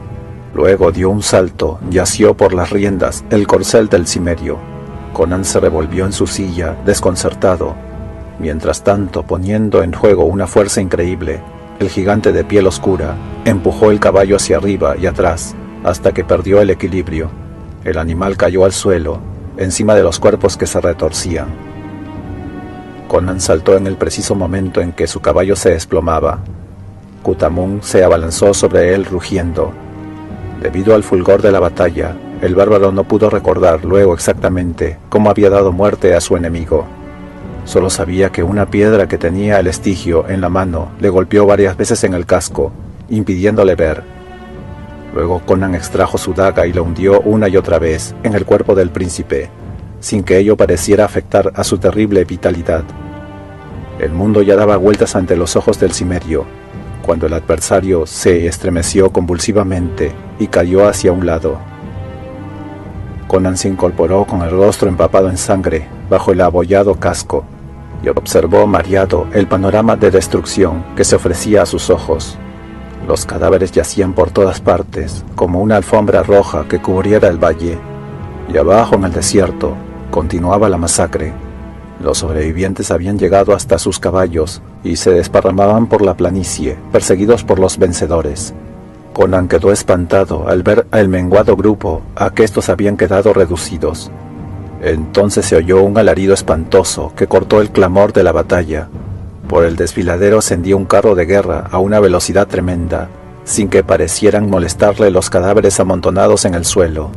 Luego dio un salto y asió por las riendas el corcel del cimerio. Conan se revolvió en su silla, desconcertado. Mientras tanto, poniendo en juego una fuerza increíble, el gigante de piel oscura empujó el caballo hacia arriba y atrás, hasta que perdió el equilibrio. El animal cayó al suelo, encima de los cuerpos que se retorcían. Conan saltó en el preciso momento en que su caballo se desplomaba. Kutamun se abalanzó sobre él rugiendo. Debido al fulgor de la batalla, el bárbaro no pudo recordar luego exactamente cómo había dado muerte a su enemigo. Solo sabía que una piedra que tenía el estigio en la mano le golpeó varias veces en el casco, impidiéndole ver. Luego Conan extrajo su daga y la hundió una y otra vez en el cuerpo del príncipe, sin que ello pareciera afectar a su terrible vitalidad. El mundo ya daba vueltas ante los ojos del cimerio, cuando el adversario se estremeció convulsivamente y cayó hacia un lado. Conan se incorporó con el rostro empapado en sangre bajo el abollado casco, y observó mareado el panorama de destrucción que se ofrecía a sus ojos. Los cadáveres yacían por todas partes, como una alfombra roja que cubriera el valle, y abajo en el desierto continuaba la masacre. Los sobrevivientes habían llegado hasta sus caballos y se desparramaban por la planicie, perseguidos por los vencedores. Conan quedó espantado al ver al menguado grupo a que estos habían quedado reducidos. Entonces se oyó un alarido espantoso que cortó el clamor de la batalla. Por el desfiladero ascendía un carro de guerra a una velocidad tremenda, sin que parecieran molestarle los cadáveres amontonados en el suelo.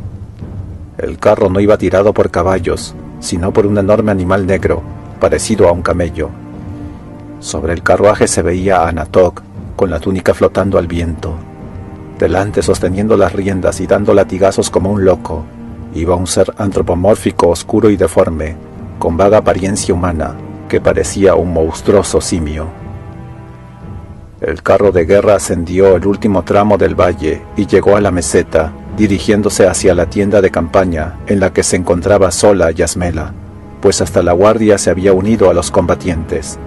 El carro no iba tirado por caballos, sino por un enorme animal negro, parecido a un camello. Sobre el carruaje se veía a Anatok, con la túnica flotando al viento. Delante, sosteniendo las riendas y dando latigazos como un loco, iba un ser antropomórfico oscuro y deforme, con vaga apariencia humana, que parecía un monstruoso simio. El carro de guerra ascendió el último tramo del valle y llegó a la meseta, dirigiéndose hacia la tienda de campaña en la que se encontraba sola Yasmela, pues hasta la guardia se había unido a los combatientes.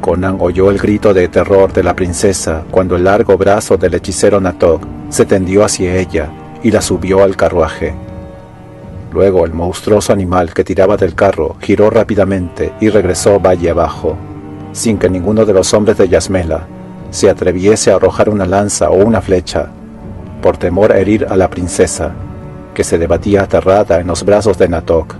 Conan oyó el grito de terror de la princesa cuando el largo brazo del hechicero Natok se tendió hacia ella y la subió al carruaje. Luego el monstruoso animal que tiraba del carro giró rápidamente y regresó valle abajo, sin que ninguno de los hombres de Yasmela se atreviese a arrojar una lanza o una flecha, por temor a herir a la princesa, que se debatía aterrada en los brazos de Natok.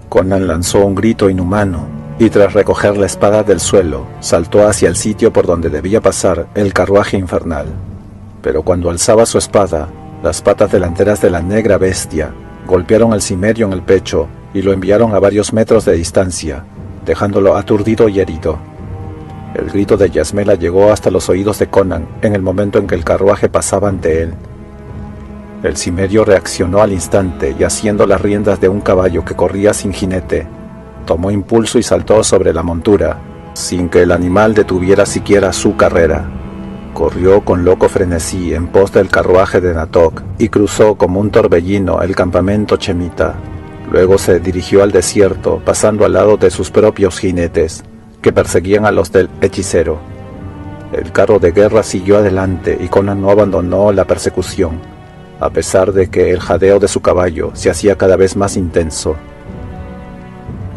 Conan lanzó un grito inhumano y tras recoger la espada del suelo, saltó hacia el sitio por donde debía pasar el carruaje infernal. Pero cuando alzaba su espada, las patas delanteras de la negra bestia golpearon al cimerio en el pecho y lo enviaron a varios metros de distancia, dejándolo aturdido y herido. El grito de Yasmela llegó hasta los oídos de Conan en el momento en que el carruaje pasaba ante él. El cimerio reaccionó al instante y, haciendo las riendas de un caballo que corría sin jinete, tomó impulso y saltó sobre la montura, sin que el animal detuviera siquiera su carrera. Corrió con loco frenesí en pos del carruaje de Natok y cruzó como un torbellino el campamento chemita. Luego se dirigió al desierto, pasando al lado de sus propios jinetes, que perseguían a los del hechicero. El carro de guerra siguió adelante y Conan no abandonó la persecución, a pesar de que el jadeo de su caballo se hacía cada vez más intenso.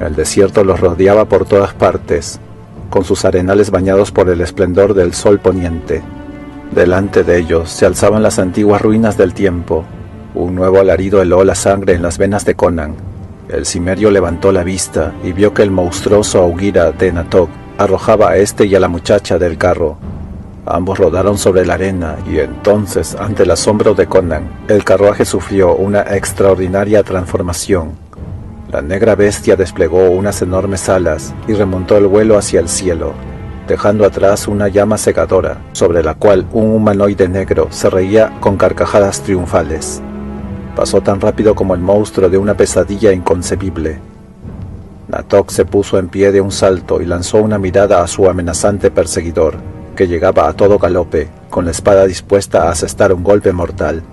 El desierto los rodeaba por todas partes, con sus arenales bañados por el esplendor del sol poniente. Delante de ellos se alzaban las antiguas ruinas del tiempo. Un nuevo alarido heló la sangre en las venas de Conan. El cimerio levantó la vista y vio que el monstruoso auguira de Natok arrojaba a este y a la muchacha del carro. Ambos rodaron sobre la arena y entonces, ante el asombro de Conan, el carruaje sufrió una extraordinaria transformación. La negra bestia desplegó unas enormes alas y remontó el vuelo hacia el cielo, dejando atrás una llama cegadora, sobre la cual un humanoide negro se reía con carcajadas triunfales. Pasó tan rápido como el monstruo de una pesadilla inconcebible. Natok se puso en pie de un salto y lanzó una mirada a su amenazante perseguidor, que llegaba a todo galope, con la espada dispuesta a asestar un golpe mortal.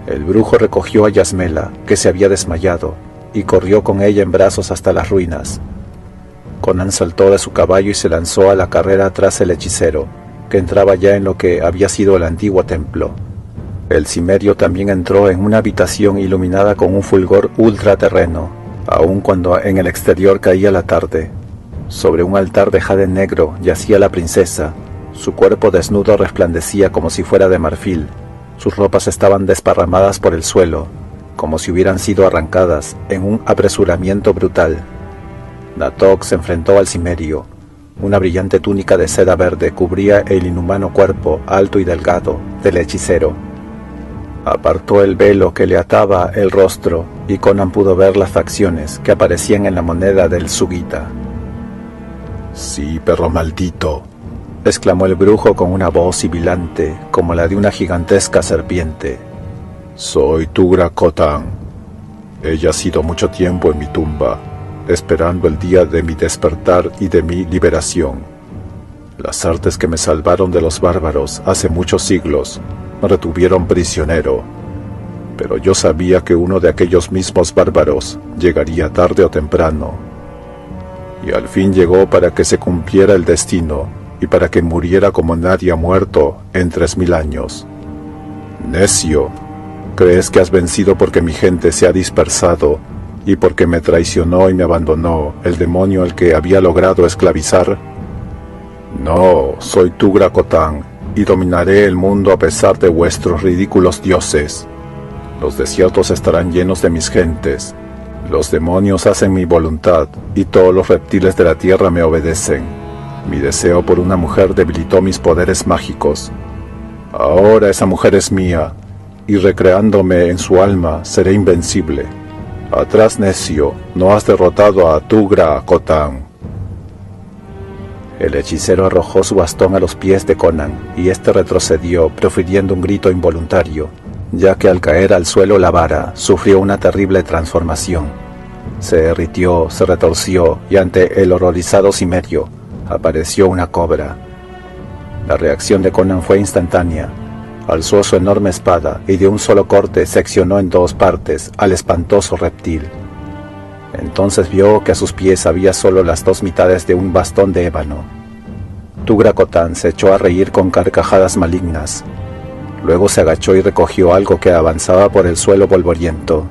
El brujo recogió a Yasmela, que se había desmayado, y corrió con ella en brazos hasta las ruinas. Conan saltó de su caballo y se lanzó a la carrera tras el hechicero, que entraba ya en lo que había sido el antiguo templo. El cimerio también entró en una habitación iluminada con un fulgor ultraterreno, aun cuando en el exterior caía la tarde. Sobre un altar de jade negro yacía la princesa. Su cuerpo desnudo resplandecía como si fuera de marfil. Sus ropas estaban desparramadas por el suelo, como si hubieran sido arrancadas en un apresuramiento brutal. Natok se enfrentó al cimerio. Una brillante túnica de seda verde cubría el inhumano cuerpo alto y delgado del hechicero. Apartó el velo que le ataba el rostro y Conan pudo ver las facciones que aparecían en la moneda del Sugita. «Sí, perro maldito», exclamó el brujo con una voz sibilante como la de una gigantesca serpiente. «Soy Tugra Kotan. He yacido mucho tiempo en mi tumba, esperando el día de mi despertar y de mi liberación. Las artes que me salvaron de los bárbaros hace muchos siglos me retuvieron prisionero, pero yo sabía que uno de aquellos mismos bárbaros llegaría tarde o temprano. Y al fin llegó para que se cumpliera el destino y para que muriera como nadie ha muerto en 3000 años. Necio, ¿crees que has vencido porque mi gente se ha dispersado y porque me traicionó y me abandonó el demonio al que había logrado esclavizar? No, soy Tugra Kotang y dominaré el mundo a pesar de vuestros ridículos dioses. Los desiertos estarán llenos de mis gentes. Los demonios hacen mi voluntad y todos los reptiles de la tierra me obedecen. Mi deseo por una mujer debilitó mis poderes mágicos. Ahora esa mujer es mía, y recreándome en su alma seré invencible. Atrás, necio, no has derrotado a Tugra Kotang. El hechicero arrojó su bastón a los pies de Conan, y éste retrocedió, profiriendo un grito involuntario, ya que al caer al suelo la vara sufrió una terrible transformación. Se derritió, se retorció, y ante el horrorizado Cimerio apareció una cobra. La reacción de Conan fue instantánea. Alzó su enorme espada y de un solo corte seccionó en 2 partes al espantoso reptil. Entonces vio que a sus pies había solo las 2 mitades de un bastón de ébano. Tugra Kotang se echó a reír con carcajadas malignas. Luego se agachó y recogió algo que avanzaba por el suelo polvoriento.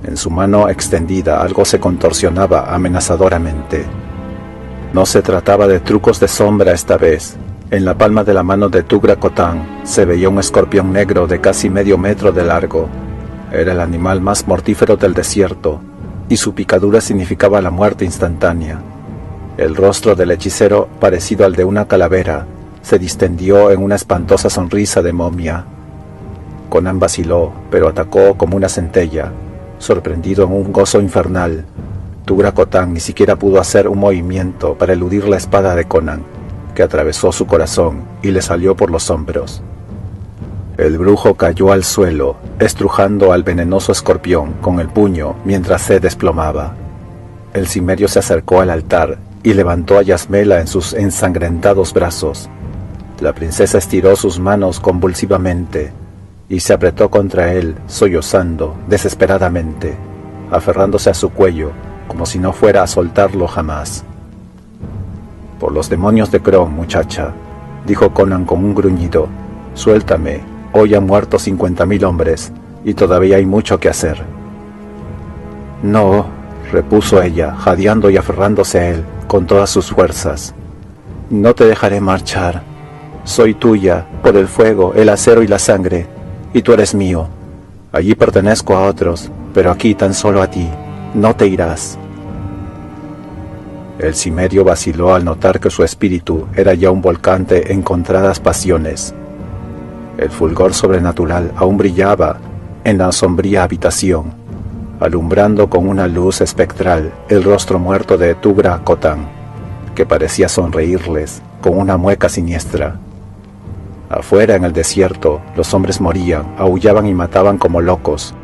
En su mano extendida algo se contorsionaba amenazadoramente. No se trataba de trucos de sombra esta vez. En la palma de la mano de Tugra Kotang se veía un escorpión negro de casi medio metro de largo. Era el animal más mortífero del desierto, y su picadura significaba la muerte instantánea. El rostro del hechicero, parecido al de una calavera, se distendió en una espantosa sonrisa de momia. Conan vaciló, pero atacó como una centella. Sorprendido en un gozo infernal, Tugra Kotang ni siquiera pudo hacer un movimiento para eludir la espada de Conan, que atravesó su corazón y le salió por los hombros. El brujo cayó al suelo, estrujando al venenoso escorpión con el puño mientras se desplomaba. El cimerio se acercó al altar y levantó a Yasmela en sus ensangrentados brazos. La princesa estiró sus manos convulsivamente y se apretó contra él, sollozando desesperadamente, aferrándose a su cuello como si no fuera a soltarlo jamás. «Por los demonios de Kron, muchacha», dijo Conan con un gruñido, «suéltame, hoy han muerto 50.000 hombres, y todavía hay mucho que hacer». «No», repuso ella, jadeando y aferrándose a él con todas sus fuerzas, «no te dejaré marchar. Soy tuya, por el fuego, el acero y la sangre, y tú eres mío. Allí pertenezco a otros, pero aquí tan solo a ti. No te irás». El cimerio vaciló al notar que su espíritu era ya un volcán de encontradas pasiones. El fulgor sobrenatural aún brillaba en la sombría habitación, alumbrando con una luz espectral el rostro muerto de Tugra Kotang, que parecía sonreírles con una mueca siniestra. Afuera en el desierto, los hombres morían, aullaban y mataban como locos,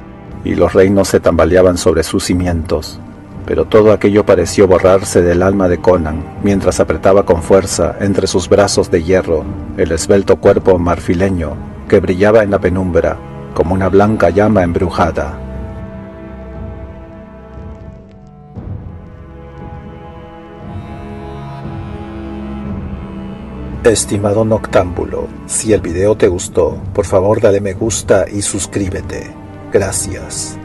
y los reinos se tambaleaban sobre sus cimientos. Pero todo aquello pareció borrarse del alma de Conan mientras apretaba con fuerza entre sus brazos de hierro el esbelto cuerpo marfileño que brillaba en la penumbra como una blanca llama embrujada. Estimado noctámbulo, si el video te gustó, por favor dale me gusta y suscríbete. Gracias.